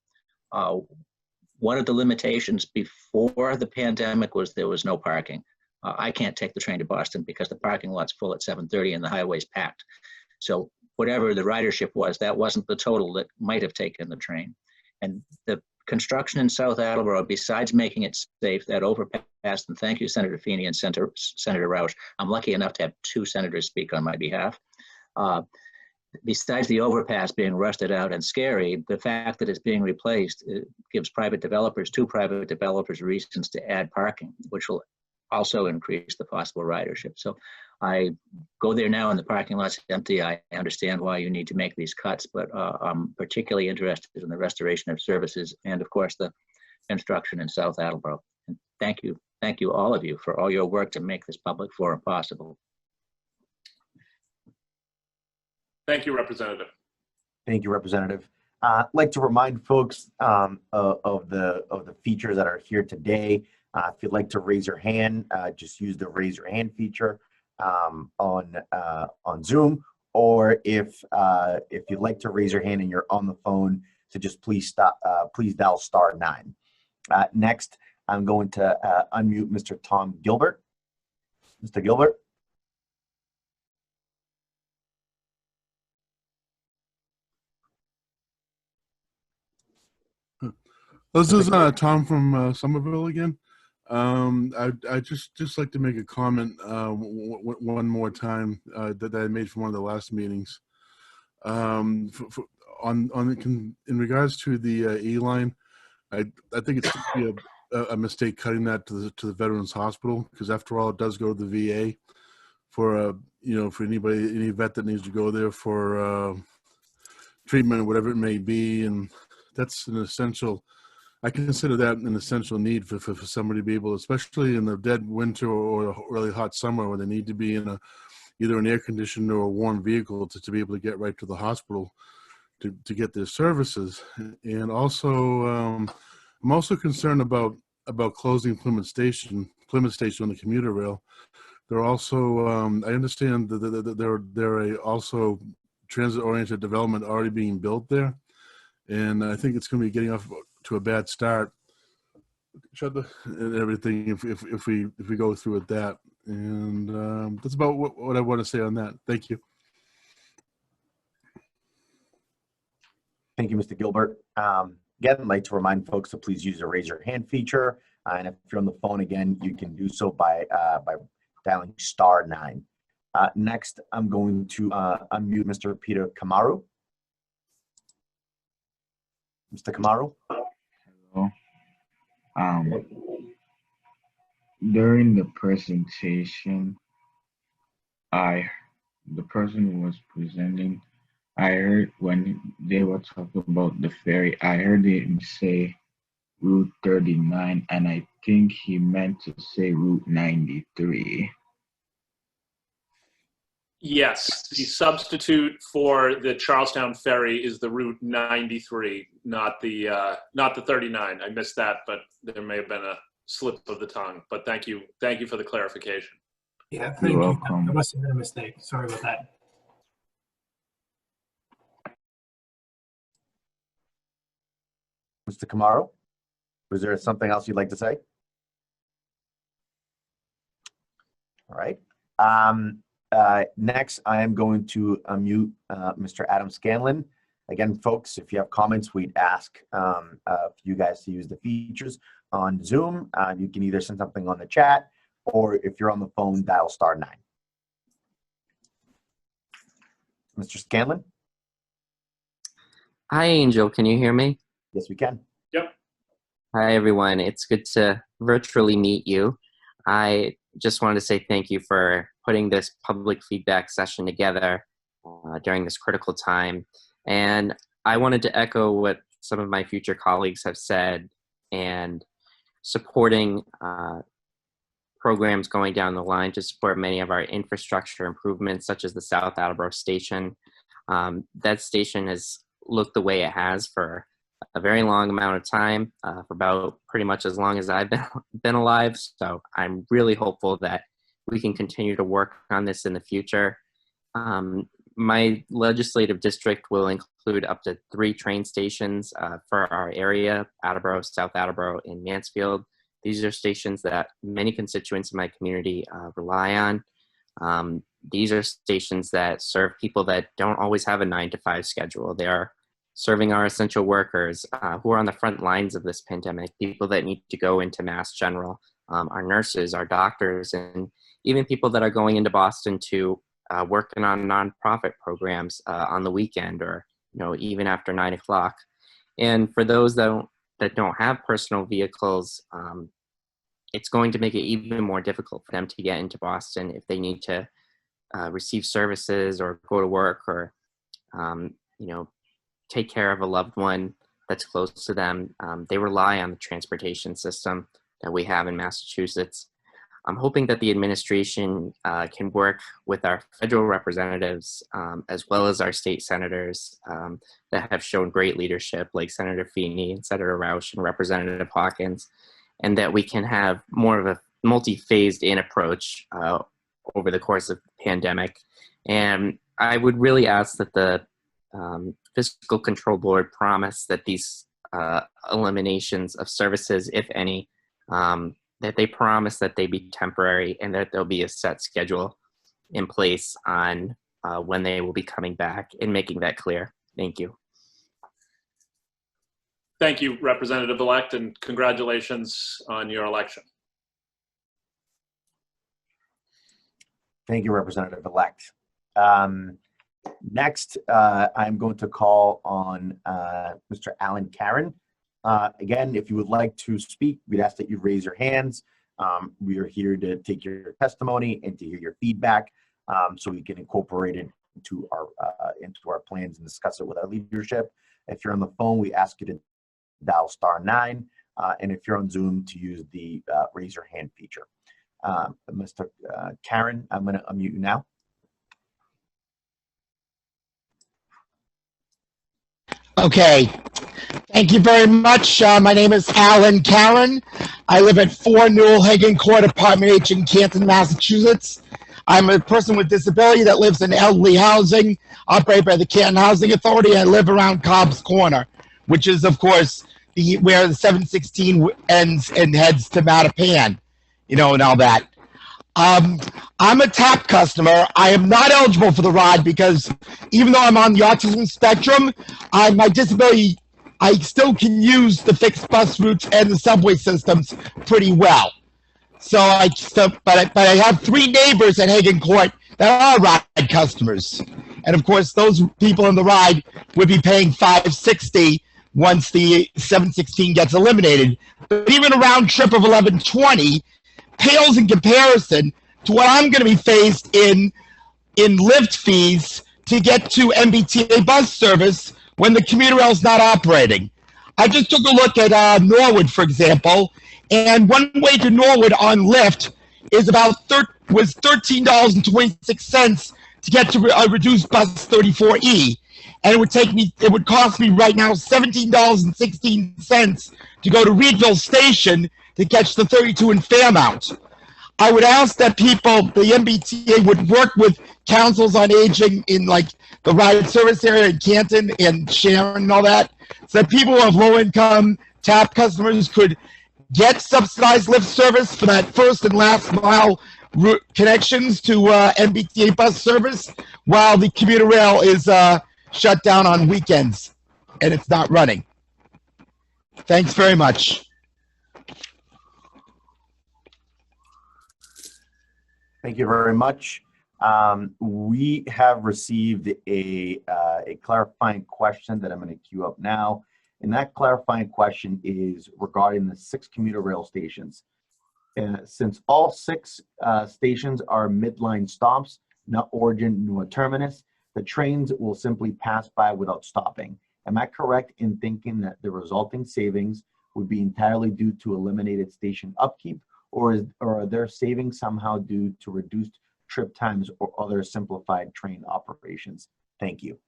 One of the limitations before the pandemic was there was no parking. I can't take the train to Boston because the parking lot's full at 7:30 and the highway's packed. So whatever the ridership was, that wasn't the total that might have taken the train. And the construction in South Attleboro, besides making it safe, that overpass, and thank you, Senator Feeney and Senator Roush. I'm lucky enough to have 2 senators speak on my behalf. Besides the overpass being rusted out and scary, the fact that it's being replaced, it gives 2 private developers reasons to add parking, which will also increase the possible ridership. So I go there now and the parking lot's empty. I understand why you need to make these cuts, but I'm particularly interested in the restoration of services and, of course, the construction in South Attleboro. And thank you all of you for all your work to make this public forum possible. Thank you, Representative. Thank you, Representative. I'd like to remind folks of the features that are here today. If you'd like to raise your hand, just use the raise your hand feature on Zoom, or if you'd like to raise your hand and you're on the phone, so just please dial *9. Next, I'm going to unmute Mr. Tom Gilbert. Mr. Gilbert. This is Tom from Somerville again. I just like to make a comment one more time that I made from one of the last meetings. In regards to the E-line, I think it's a mistake cutting that to the Veterans Hospital, because after all, it does go to the VA for for any vet that needs to go there for treatment or whatever it may be, and that's an essential. I consider that an essential need for somebody to be able, especially in the dead winter or really hot summer, where they need to be in either an air-conditioned or a warm vehicle to be able to get right to the hospital to get their services. And also, I'm also concerned about closing Plymouth Station on the commuter rail. They're also, I understand that there are also transit-oriented development already being built there, and I think it's going to be getting off to a bad start and everything if we go through with that. And that's about what I want to say on that. Thank you. Thank you, Mr. Gilbert. Again, I'd like to remind folks to please use the raise your hand feature. And if you're on the phone, again, you can do so by dialing *9. Next, I'm going to unmute Mr. Peter Kamaru. Mr. Kamaru. Hello. During the presentation, the person who was presenting, I heard when they were talking about the ferry, I heard him say Route 39, and I think he meant to say Route 93. Yes, the substitute for the Charlestown ferry is the Route 93, not the 39. I missed that, but there may have been a slip of the tongue. But thank you for the clarification. Yeah, thank you. That must have been a mistake. Sorry about that. Mr. Kamaru, was there something else you'd like to say? All right. Next, I am going to unmute Mr. Adam Scanlon. Again, folks, if you have comments, we'd ask for you guys to use the features on Zoom. You can either send something on the chat, or if you're on the phone, dial *9. Mr. Scanlon? Hi, Angel. Can you hear me? Yes, we can. Yep. Hi, everyone. It's good to virtually meet you. I just wanted to say thank you for putting this public feedback session together during this critical time. And I wanted to echo what some of my future colleagues have said, and supporting programs going down the line to support many of our infrastructure improvements, such as the South Attleboro station. That station has looked the way it has for a very long amount of time, for about pretty much as long as I've been alive. So I'm really hopeful that we can continue to work on this in the future. My legislative district will include up to 3 train stations for our area, Attleboro, South Attleboro, and Mansfield. These are stations that many constituents in my community rely on. These are stations that serve people that don't always have a 9-to-5 schedule. They are serving our essential workers who are on the front lines of this pandemic, people that need to go into Mass General, our nurses, our doctors, and even people that are going into Boston to working on nonprofit programs on the weekend, or even after 9 o'clock. And for those that don't have personal vehicles, it's going to make it even more difficult for them to get into Boston if they need to receive services or go to work, or take care of a loved one that's close to them. They rely on the transportation system that we have in Massachusetts. I'm hoping that the administration can work with our federal representatives as well as our state senators that have shown great leadership, like Senator Feeney and Senator Roush and Representative Hawkins, and that we can have more of a multi-phased in approach over the course of the pandemic. And I would really ask that the Fiscal Control Board promise that these eliminations of services, if any, that they promise that they be temporary and that there'll be a set schedule in place on when they will be coming back, and making that clear. Thank you. Thank you, Representative-elect, and congratulations on your election. Thank you, Representative-elect. Next, I'm going to call on Mr. Alan Karen. Again, if you would like to speak, we'd ask that you raise your hands. We are here to take your testimony and to hear your feedback, so we can incorporate it into our plans and discuss it with our leadership. If you're on the phone, we ask you to dial *9, and if you're on Zoom, to use the raise your hand feature. Mr. Karen, I'm going to unmute you now. Okay, thank you very much. My name is Alan Karen. I live at 4 Newell Hagen Court, Apartment H in Canton, Massachusetts. I'm a person with disability that lives in elderly housing operated by the Canton Housing Authority. I live around Cobb's Corner, which is, of course, where the 716 ends and heads to Mattapan, and all that. I'm a TAP customer. I am not eligible for the ride because even though I'm on the autism spectrum, my disability, I still can use the fixed bus routes and the subway systems pretty well. So but I have 3 neighbors at Hagen Court that are ride customers. And of course, those people in the ride would be paying $5.60 once the 716 gets eliminated. But even a round trip of $11.20 pales in comparison to what I'm going to be faced in lift fees to get to MBTA bus service when the commuter rail is not operating. I just took a look at Norwood, for example, and one way to Norwood on Lyft is was $13.26 to get to a reduced bus 34E, and it would cost me right now $17.16 to go to Reedville Station to catch the 32 in Fairmount. I would ask that the MBTA would work with councils on aging in like the ride service area in Canton and Sharon and all that, so that people who have low income TAP customers could get subsidized Lyft service for that first and last mile route connections to MBTA bus service, while the commuter rail is shut down on weekends and it's not running. Thanks very much. Thank you very much. We have received a clarifying question that I'm going to queue up now. And that clarifying question is regarding the 6 commuter rail stations. Since all 6 stations are midline stops, not origin nor terminus, the trains will simply pass by without stopping. Am I correct in thinking that the resulting savings would be entirely due to eliminated station upkeep, or are there savings somehow due to reduced trip times or other simplified train operations? Thank you.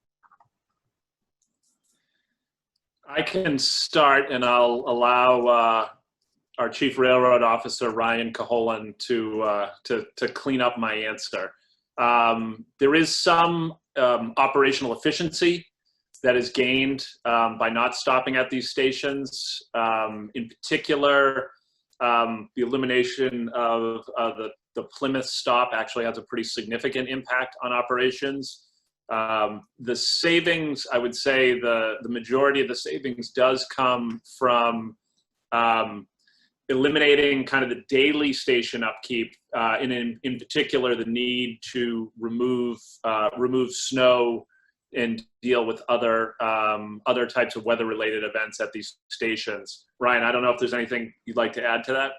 I can start, and I'll allow our Chief Railroad Officer, Ryan Caholan, to clean up my answer. There is some operational efficiency that is gained by not stopping at these stations. In particular, the elimination of the Plymouth stop actually has a pretty significant impact on operations. The savings, I would say the majority of the savings does come from eliminating kind of the daily station upkeep, and in particular the need to remove snow and deal with other types of weather-related events at these stations. Ryan, I don't know if there's anything you'd like to add to that.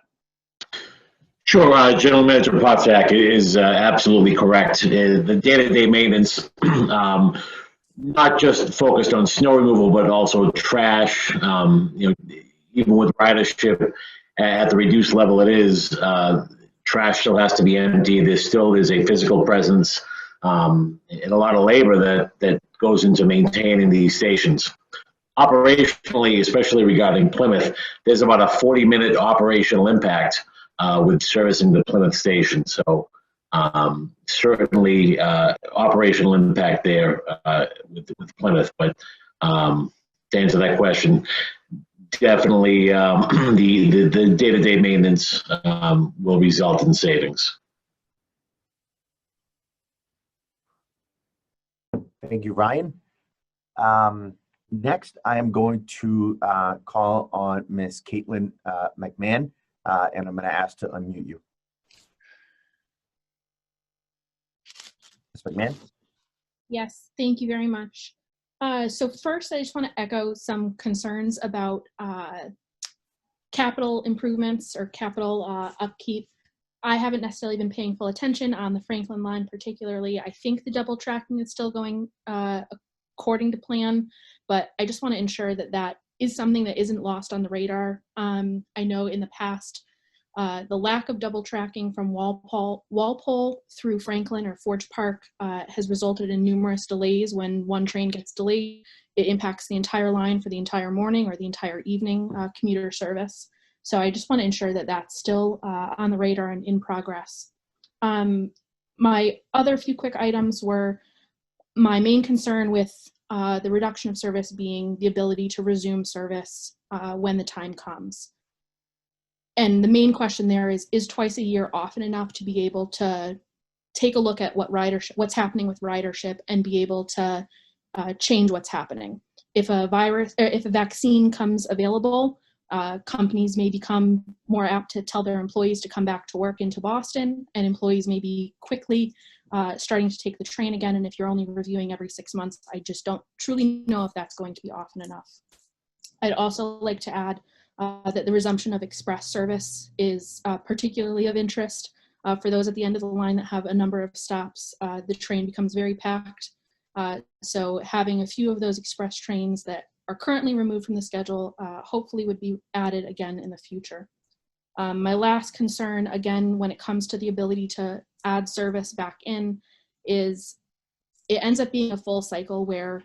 Sure, General Manager Potvak is absolutely correct. The day-to-day maintenance, not just focused on snow removal, but also trash. Even with ridership at the reduced level it is, trash still has to be emptied. There still is a physical presence and a lot of labor that goes into maintaining these stations. Operationally, especially regarding Plymouth, there's about a 40-minute operational impact with servicing the Plymouth station. So certainly operational impact there with Plymouth. But to answer that question, definitely the day-to-day maintenance will result in savings. Thank you, Ryan. Next, I am going to call on Ms. Caitlin McMahon, and I'm going to ask to unmute you. Ms. McMahon? Yes, thank you very much. So first, I just want to echo some concerns about capital improvements or capital upkeep. I haven't necessarily been paying full attention on the Franklin line particularly. I think the double tracking is still going according to plan, but I just want to ensure that that is something that isn't lost on the radar. I know in the past, the lack of double tracking from Walpole through Franklin or Forge Park has resulted in numerous delays. When one train gets delayed, it impacts the entire line for the entire morning or the entire evening commuter service. So I just want to ensure that that's still on the radar and in progress. My other few quick items were my main concern with the reduction of service being the ability to resume service when the time comes. And the main question there is twice a year often enough to be able to take a look at what's happening with ridership and be able to change what's happening. If a vaccine comes available, companies may become more apt to tell their employees to come back to work into Boston, and employees may be quickly starting to take the train again. And if you're only reviewing every 6 months, I just don't truly know if that's going to be often enough. I'd also like to add that the resumption of express service is particularly of interest. For those at the end of the line that have a number of stops, the train becomes very packed. So having a few of those express trains that are currently removed from the schedule hopefully would be added again in the future. My last concern, again, when it comes to the ability to add service back in, is it ends up being a full cycle where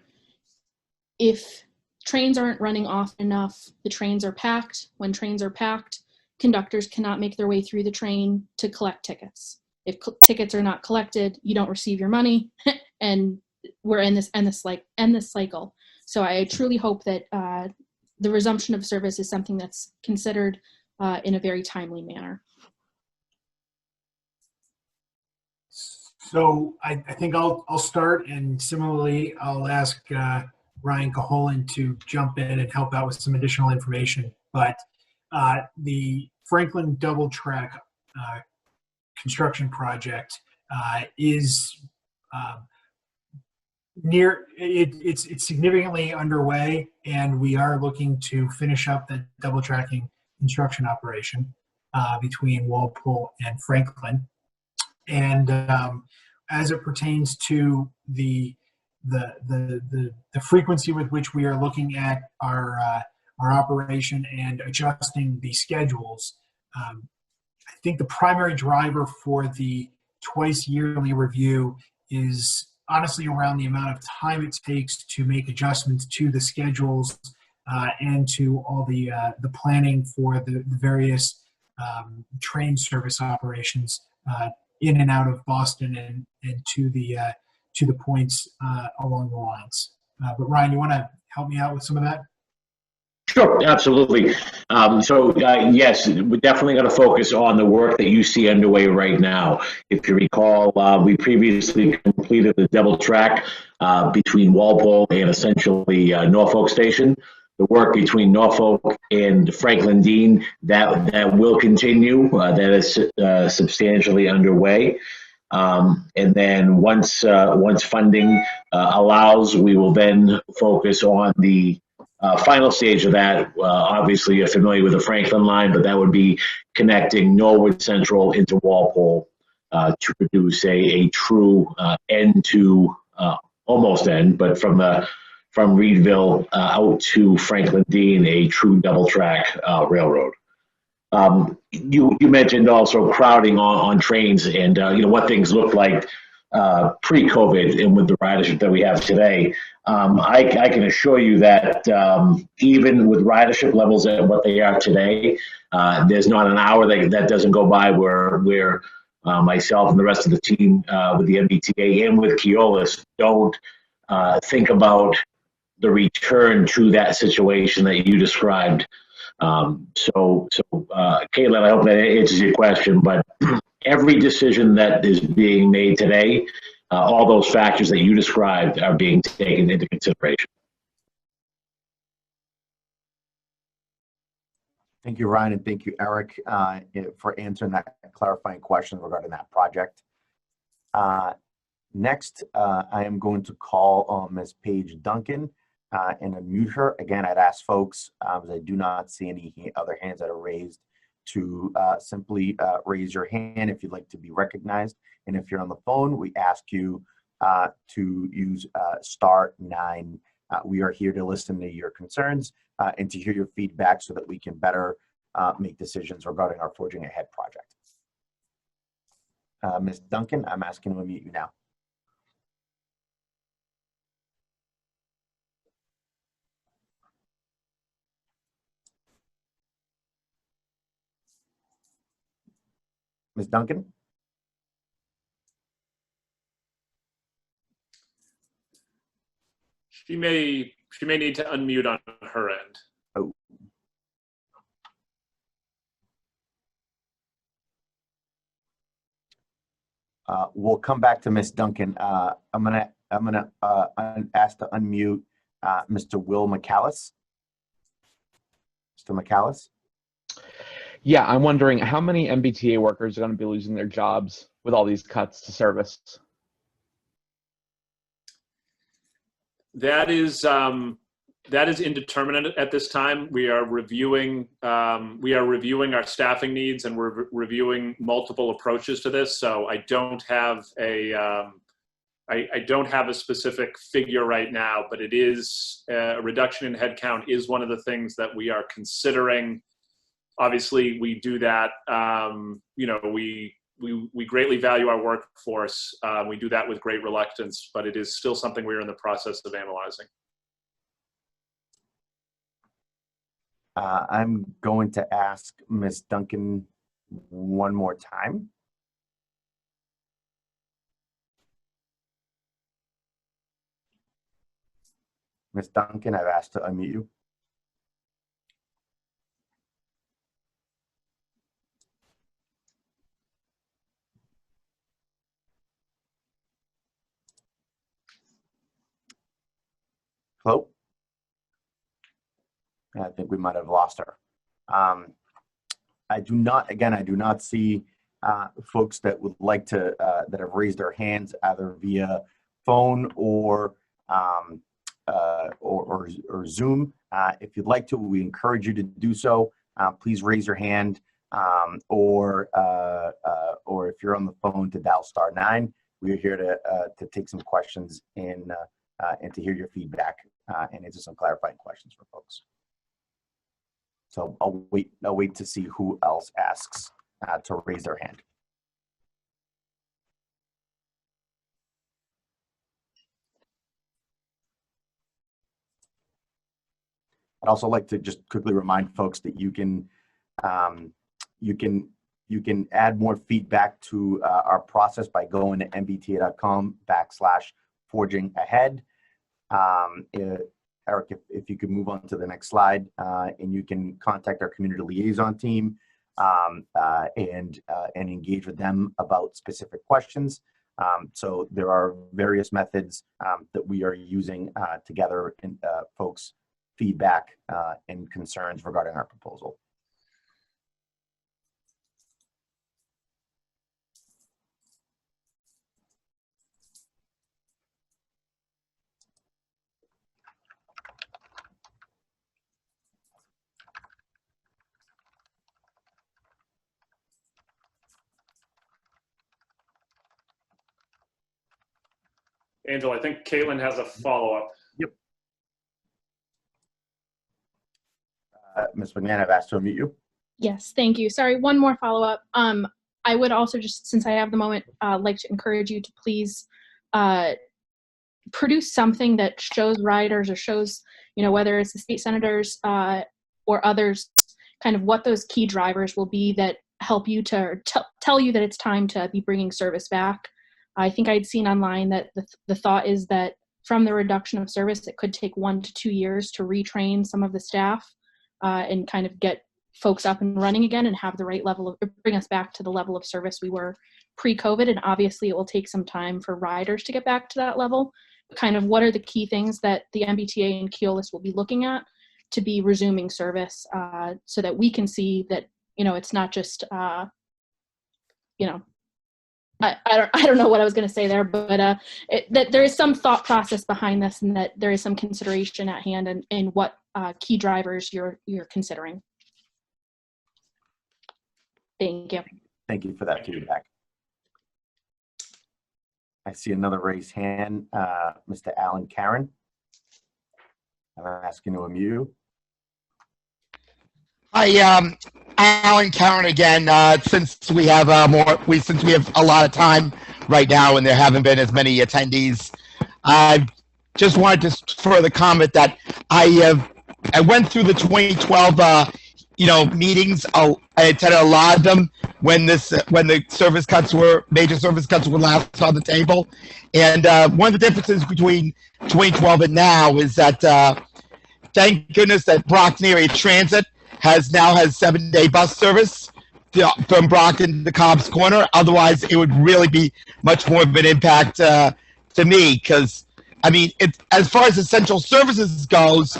if trains aren't running often enough, the trains are packed. When trains are packed, conductors cannot make their way through the train to collect tickets. If tickets are not collected, you don't receive your money, and we're in this cycle. So I truly hope that the resumption of service is something that's considered in a very timely manner. So I think I'll start, and similarly, I'll ask Ryan Caholan to jump in and help out with some additional information. But the Franklin double track construction project is it's significantly underway, and we are looking to finish up the double tracking construction operation between Walpole and Franklin. And as it pertains to the frequency with which we are looking at our operation and adjusting the schedules, think the primary driver for the twice yearly review is honestly around the amount of time it takes to make adjustments to the schedules and to all the planning for the various train service operations in and out of Boston and to the points along the lines. But Ryan, you want to help me out with some of that? Sure, absolutely. Yes, we're definitely going to focus on the work that you see underway right now. If you recall, we previously completed the double track between Walpole and essentially Norfolk Station. The work between Norfolk and Franklin Dean, that will continue. That is substantially underway. And then once funding allows, we will then focus on the final stage of that. Obviously, you're familiar with the Franklin line, but that would be connecting Norwood Central into Walpole to produce a true end to almost end, but from Reedville out to Franklin Dean, a true double track railroad. You mentioned also crowding on trains and what things look like pre-COVID and with the ridership that we have today. I can assure you that even with ridership levels at what they are today, there's not an hour that doesn't go by where myself and the rest of the team with the MBTA and with Keolis don't think about the return to that situation that you described. Caitlin, I hope that answers your question, but every decision that is being made today, all those factors that you described are being taken into consideration. Thank you, Ryan, and thank you, Eric, for answering that clarifying question regarding that project. Next, I am going to call on Ms. Paige Duncan and unmute her. Again, I'd ask folks, as I do not see any other hands that are raised, to simply raise your hand if you'd like to be recognized. And if you're on the phone, we ask you to use *9. We are here to listen to your concerns and to hear your feedback so that we can better make decisions regarding our Forging Ahead project. Ms. Duncan, I'm asking to unmute you now. Ms. Duncan? She may need to unmute on her end. Oh. We'll come back to Ms. Duncan. I'm gonna ask to unmute Mr. Will McCallis. Mr. McCallis? Yeah, I'm wondering how many MBTA workers are going to be losing their jobs with all these cuts to service? That is indeterminate at this time. We are reviewing our staffing needs, and we're reviewing multiple approaches to this. So I don't have a specific figure right now, but it is a reduction in headcount is one of the things that we are considering. Obviously, we do that. We greatly value our workforce. We do that with great reluctance, but it is still something we're in the process of analyzing. I'm going to ask Ms. Duncan one more time. Ms. Duncan, I've asked to unmute you. Hello? I think we might have lost her. I do not see folks that would like to, that have raised their hands either via phone or Zoom. If you'd like to, we encourage you to do so. Please raise your hand, or if you're on the phone, to dial *9. We're here to take some questions and to hear your feedback and answer some clarifying questions for folks. So I'll wait to see who else asks to raise their hand. I'd also like to just quickly remind folks that you can add more feedback to our process by going to mbta.com/forging ahead. Eric, if you could move on to the next slide, and you can contact our community liaison team and engage with them about specific questions. So there are various methods that we are using to gather folks' feedback and concerns regarding our proposal. Angel, I think Caitlin has a follow-up. Yep. Ms. McMahon, I've asked to unmute you. Yes, thank you. Sorry, one more follow-up. I would also just, since I have the moment, like to encourage you to please produce something that shows riders or shows, whether it's the state senators or others, kind of what those key drivers will be that help you to tell you that it's time to be bringing service back. I think I'd seen online that the thought is that from the reduction of service, it could take 1 to 2 years to retrain some of the staff and kind of get folks up and running again and have the right level of, bring us back to the level of service we were pre-COVID. And obviously it will take some time for riders to get back to that level. Kind of what are the key things that the MBTA and Keolis will be looking at to be resuming service so that we can see that, it's not just, I don't know what I was going to say there, but that there is some thought process behind this and that there is some consideration at hand and what key drivers you're considering. Thank you. Thank you for that feedback. I see another raised hand, Mr. Alan Karen. I'm asking to unmute you. Hi, Alan Karen again. Since we have since we have a lot of time right now and there haven't been as many attendees, I just wanted to further comment that I went through the 2012 meetings. I attended a lot of them when the major service cuts were last on the table. And one of the differences between 2012 and now is that thank goodness that Brockton Area Transit now has 7-day bus service from Brockton to Cobb's Corner. Otherwise, it would really be much more of an impact to me because, I mean, as far as essential services goes,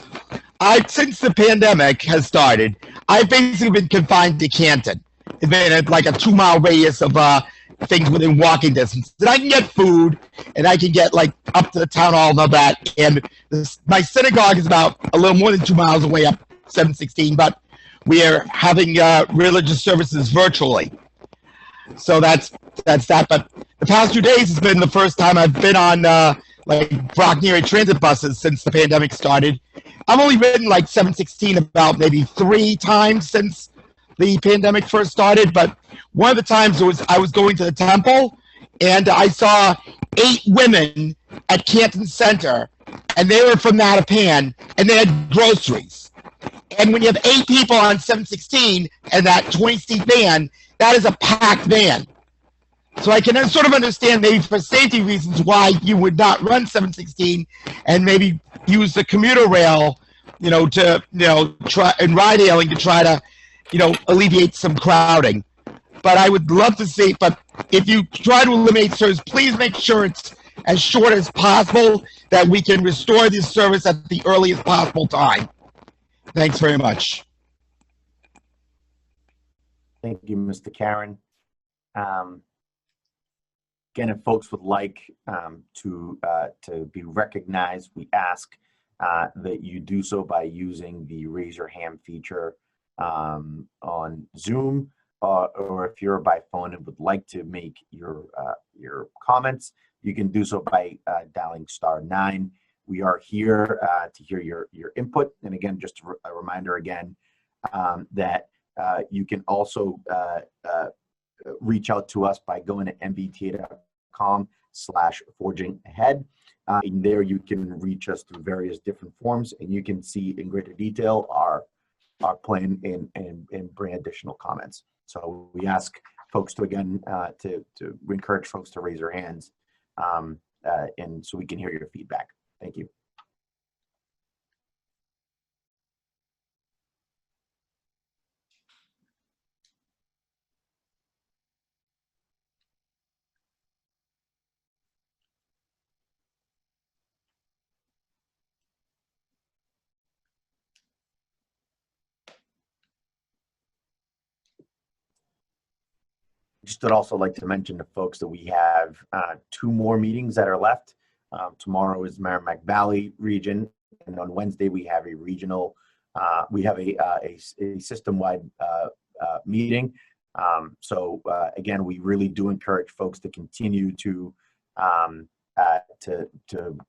since the pandemic has started, I've basically been confined to Canton. It's been like a 2-mile radius of things within walking distance. And I can get food, and I can get like up to the town hall and all that. And my synagogue is about a little more than 2 miles away up 716, but we are having religious services virtually. So that's that. But the past 2 days has been the first time I've been on like Brockton Area Transit buses since the pandemic started. I've only ridden like 716 about maybe 3 times since the pandemic first started, but one of the times I was going to the temple and I saw 8 women at Canton Center and they were from Mattapan and they had groceries. And when you have 8 people on 716 and that 20-seat van, that is a packed van. So I can sort of understand maybe for safety reasons why you would not run 716 and maybe use the commuter rail, to, try and ride hailing to try to, alleviate some crowding. But I would love to see, but if you try to eliminate service, please make sure it's as short as possible that we can restore this service at the earliest possible time. Thanks very much. Thank you, Mr. Karen. Again, if folks would like to be recognized, we ask that you do so by using the raise your hand feature on Zoom, or if you're by phone and would like to make your comments, you can do so by dialing *9. We are here to hear your input. And again, just a reminder again that You can also reach out to us by going to mbta.com/forgingahead. And there you can reach us through various different forms, and you can see in greater detail our plan and bring additional comments. So we ask folks to, again, we encourage folks to raise their hands, and so we can hear your feedback. Thank you. Just would also like to mention to folks that we have 2 more meetings that are left. Tomorrow is Merrimack Valley region, and on Wednesday we have a regional, we have a system-wide meeting. So again, we really do encourage folks to continue to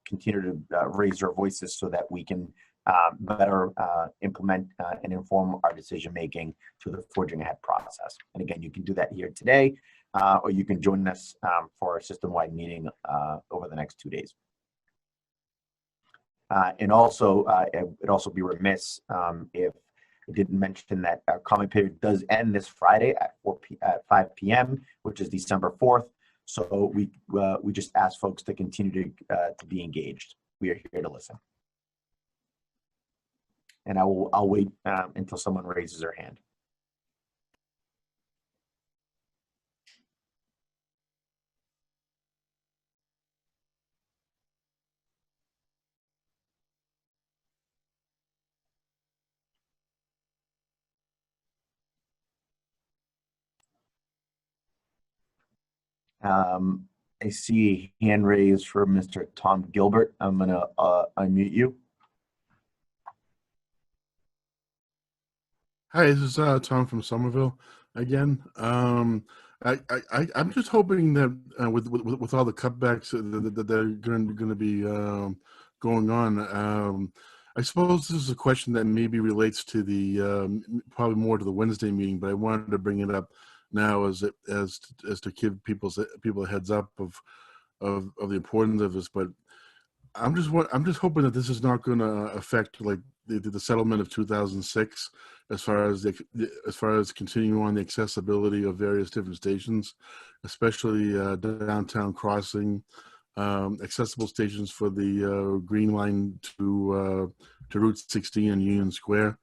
continue to raise their voices so that we can better implement and inform our decision making through the Forging Ahead process. And again, you can do that here today, or you can join us for a system-wide meeting over the next 2 days. And also, it'd also be remiss if I didn't mention that our comment period does end this Friday at 5 p.m., which is December 4th. So we just ask folks to continue to be engaged. We are here to listen. And I'll wait until someone raises their hand. I see a hand raised for Mr. Tom Gilbert. I'm going to unmute you. Hi, this is Tom from Somerville again. I'm just hoping that with all the cutbacks that are going to be going on, I suppose this is a question that maybe relates to the probably more to the Wednesday meeting, but I wanted to bring it up now as to give people a heads up of the importance of this. But I'm just hoping that this is not going to affect like the settlement of 2006 as far as continuing on the accessibility of various different stations, especially downtown crossing, accessible stations for the Green Line to Route 16 and Union Square.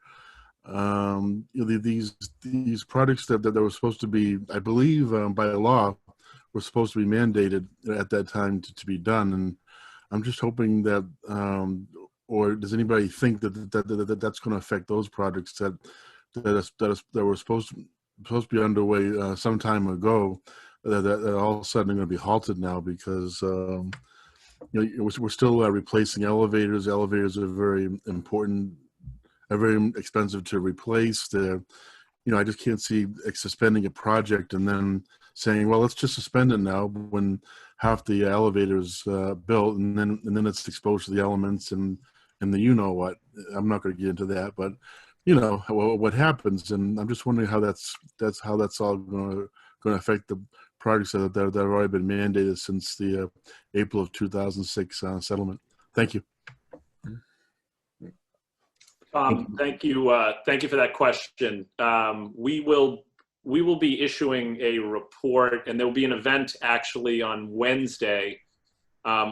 These projects that were supposed to be, I believe, by law, were supposed to be mandated at that time to be done, and I'm just hoping that, or does anybody think that that's going to affect those projects that were supposed to be underway some time ago, that all of a sudden are going to be halted now because we're still replacing elevators. Elevators are very important, are very expensive to replace. I just can't see suspending a project and then saying, well, let's just suspend it now when half the elevators built, and then it's exposed to the elements and the what. I'm not going to get into that, but what happens, and I'm just wondering how that's all going to affect the projects that have already been mandated since the April of 2006 settlement. Thank you. Thank you for that question. We will be issuing a report, and there will be an event actually on Wednesday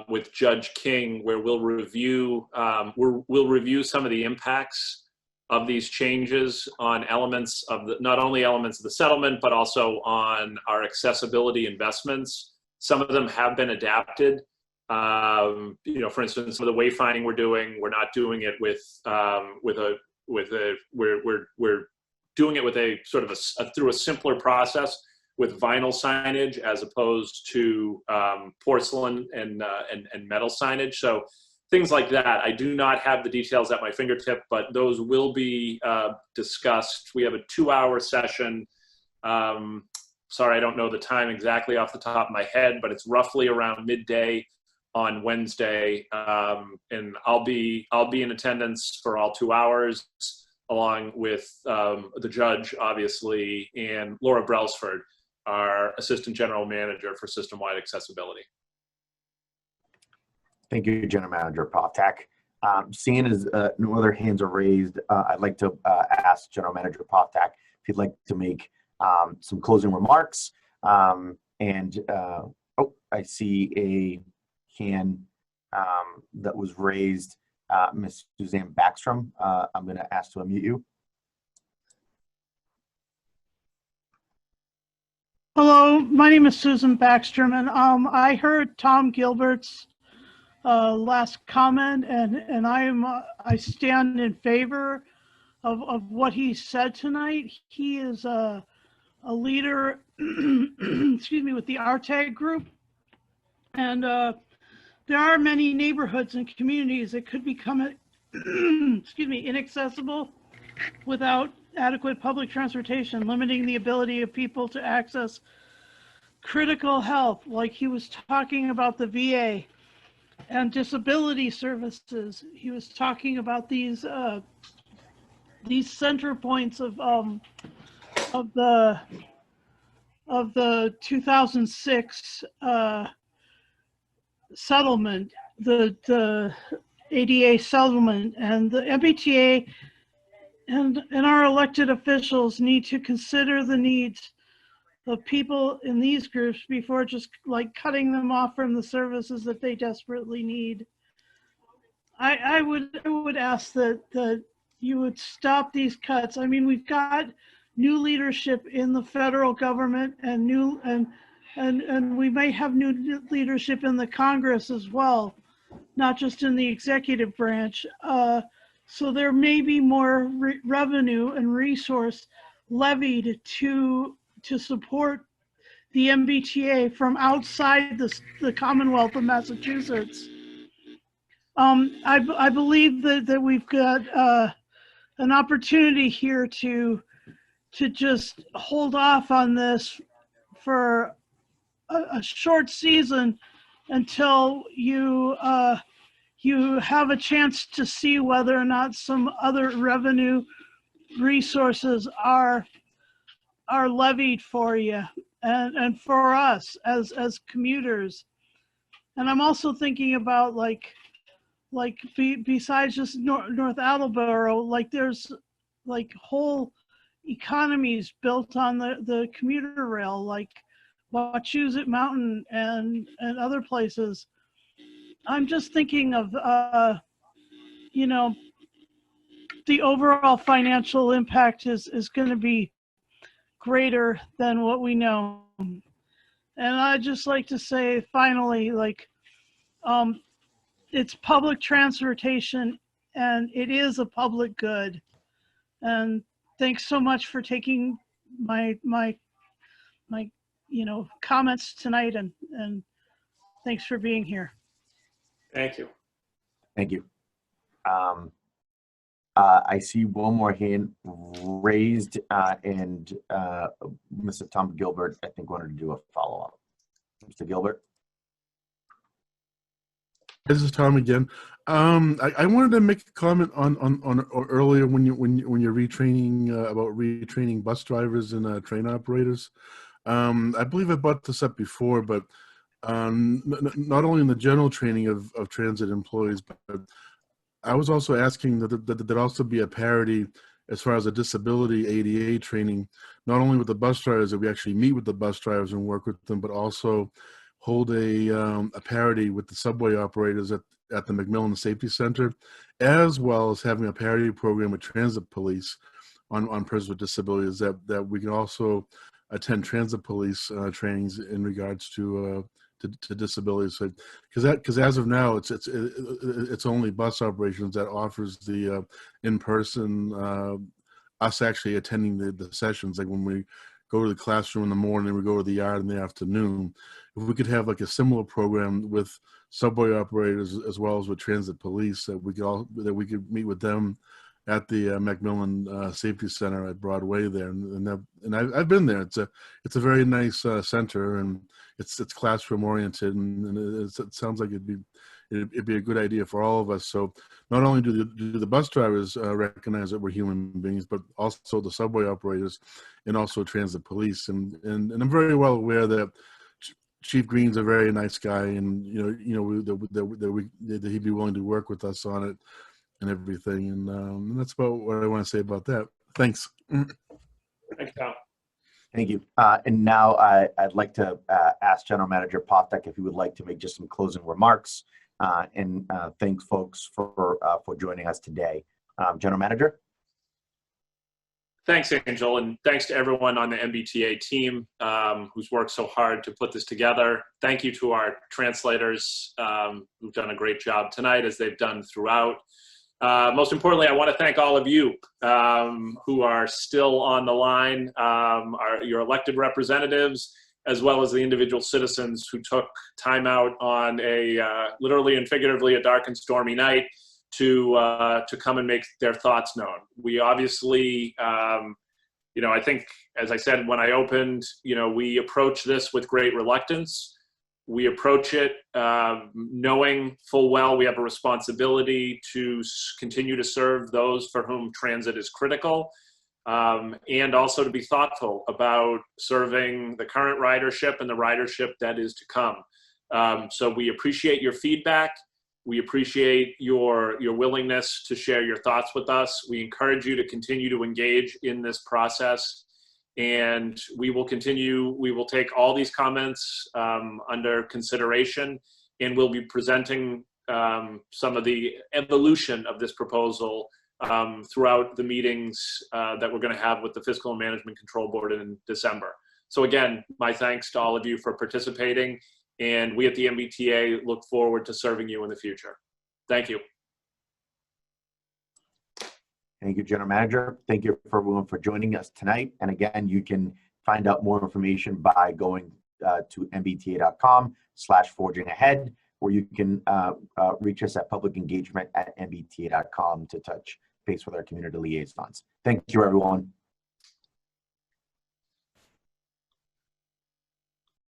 with Judge King, where we'll review some of the impacts of these changes on elements of not only elements of the settlement, but also on our accessibility investments. Some of them have been adapted. For instance, some of the wayfinding we're doing, we're not doing it we're doing it with a sort of through a simpler process with vinyl signage as opposed to porcelain and metal signage. So things like that. I do not have the details at my fingertip, but those will be discussed. We have a 2-hour session. Sorry, I don't know the time exactly off the top of my head, but it's roughly around midday on Wednesday, and I'll be in attendance for all 2 hours, along with the judge, obviously, and Laura Brelsford, our Assistant General Manager for System-Wide Accessibility. Thank you, General Manager Poftak. Seeing as no other hands are raised, I'd like to ask General Manager Poftak if he'd like to make some closing remarks. Oh, I see a hand that was raised. Ms. Suzanne Backstrom, I'm going to ask to unmute you. Hello, my name is Susan Backstrom, and I heard Tom Gilbert's last comment, and I stand in favor of what he said tonight. He is a leader, excuse me, with the RTAG group, and there are many neighborhoods and communities that could become, excuse me, inaccessible without adequate public transportation, limiting the ability of people to access critical health, like he was talking about the VA, and disability services. He was talking about these center points of the 2006 settlement, the ADA settlement, and the MBTA and our elected officials need to consider the needs of people in these groups before just like cutting them off from the services that they desperately need. I would ask that you would stop these cuts. I mean, we've got new leadership in the federal government and we may have new leadership in the Congress as well, not just in the executive branch. So there may be more revenue and resource levied to support the MBTA from outside the Commonwealth of Massachusetts. I believe that we've got an opportunity here to just hold off on this for a short season until you have a chance to see whether or not some other revenue resources are levied for you and for us as commuters. And I'm also thinking about besides just North Attleboro, like there's like whole economies built on the commuter rail, like Wachusett Mountain and other places. I'm just thinking of, you know, the overall financial impact is going to be greater than what we know. And I'd just like to say, finally, like, it's public transportation and it is a public good. And thanks so much for taking my you know, comments tonight, and thanks for being here. Thank you. Thank you. I see one more hand raised, and Mr. Tom Gilbert, I think, wanted to do a follow-up. Mr. Gilbert. This is Tom again. I wanted to make a comment on earlier when you're retraining about retraining bus drivers and train operators. I believe I brought this up before, but not only in the general training of transit employees, but I was also asking that there also be a parity as far as a disability ADA training, not only with the bus drivers, that we actually meet with the bus drivers and work with them, but also hold a parity with the subway operators at the McMillan Safety Center, as well as having a parity program with transit police on persons with disabilities, that we can also attend transit police trainings in regards to disabilities. Because as of now, it's only bus operations that offers the in-person, us actually attending the sessions, like when we go to the classroom in the morning and we go to the yard in the afternoon. If we could have like a similar program with subway operators as well as with transit police, that we could meet with them at the Macmillan Safety Center at Broadway there, and I've been there. It's a very nice center, and it's classroom oriented, and it sounds like it'd it'd be a good idea for all of us. So not only do the bus drivers recognize that we're human beings, but also the subway operators and also transit police. And I'm very well aware that Chief Green's a very nice guy, and that he'd be willing to work with us on it and everything. And that's about what I want to say about that. Thanks. Thank you, Tom. Thank you. And now I'd like to ask General Manager Poftak if he would like to make just some closing remarks and thank folks for joining us today. General Manager? Thanks, Angel, and thanks to everyone on the MBTA team who's worked so hard to put this together. Thank you to our translators who've done a great job tonight, as they've done throughout. Most importantly, I want to thank all of you who are still on the line, your elected representatives, as well as the individual citizens who took time out on a literally and figuratively a dark and stormy night to come and make their thoughts known. We obviously, I think, as I said when I opened, we approach this with great reluctance. We approach it knowing full well we have a responsibility to continue to serve those for whom transit is critical, and also to be thoughtful about serving the current ridership and the ridership that is to come. So we appreciate your feedback. We appreciate your willingness to share your thoughts with us. We encourage you to continue to engage in this process. And we will continue, we will take all these comments under consideration, and we'll be presenting some of the evolution of this proposal throughout the meetings that we're going to have with the Fiscal and Management Control Board in December. So again, my thanks to all of you for participating, and we at the MBTA look forward to serving you in the future. Thank you. Thank you, General Manager. Thank you for everyone for joining us tonight. And again, you can find out more information by going to mbta.com/forgingahead, or you can reach us at publicengagement@mbta.com to touch base with our community liaisons. Thank you, everyone.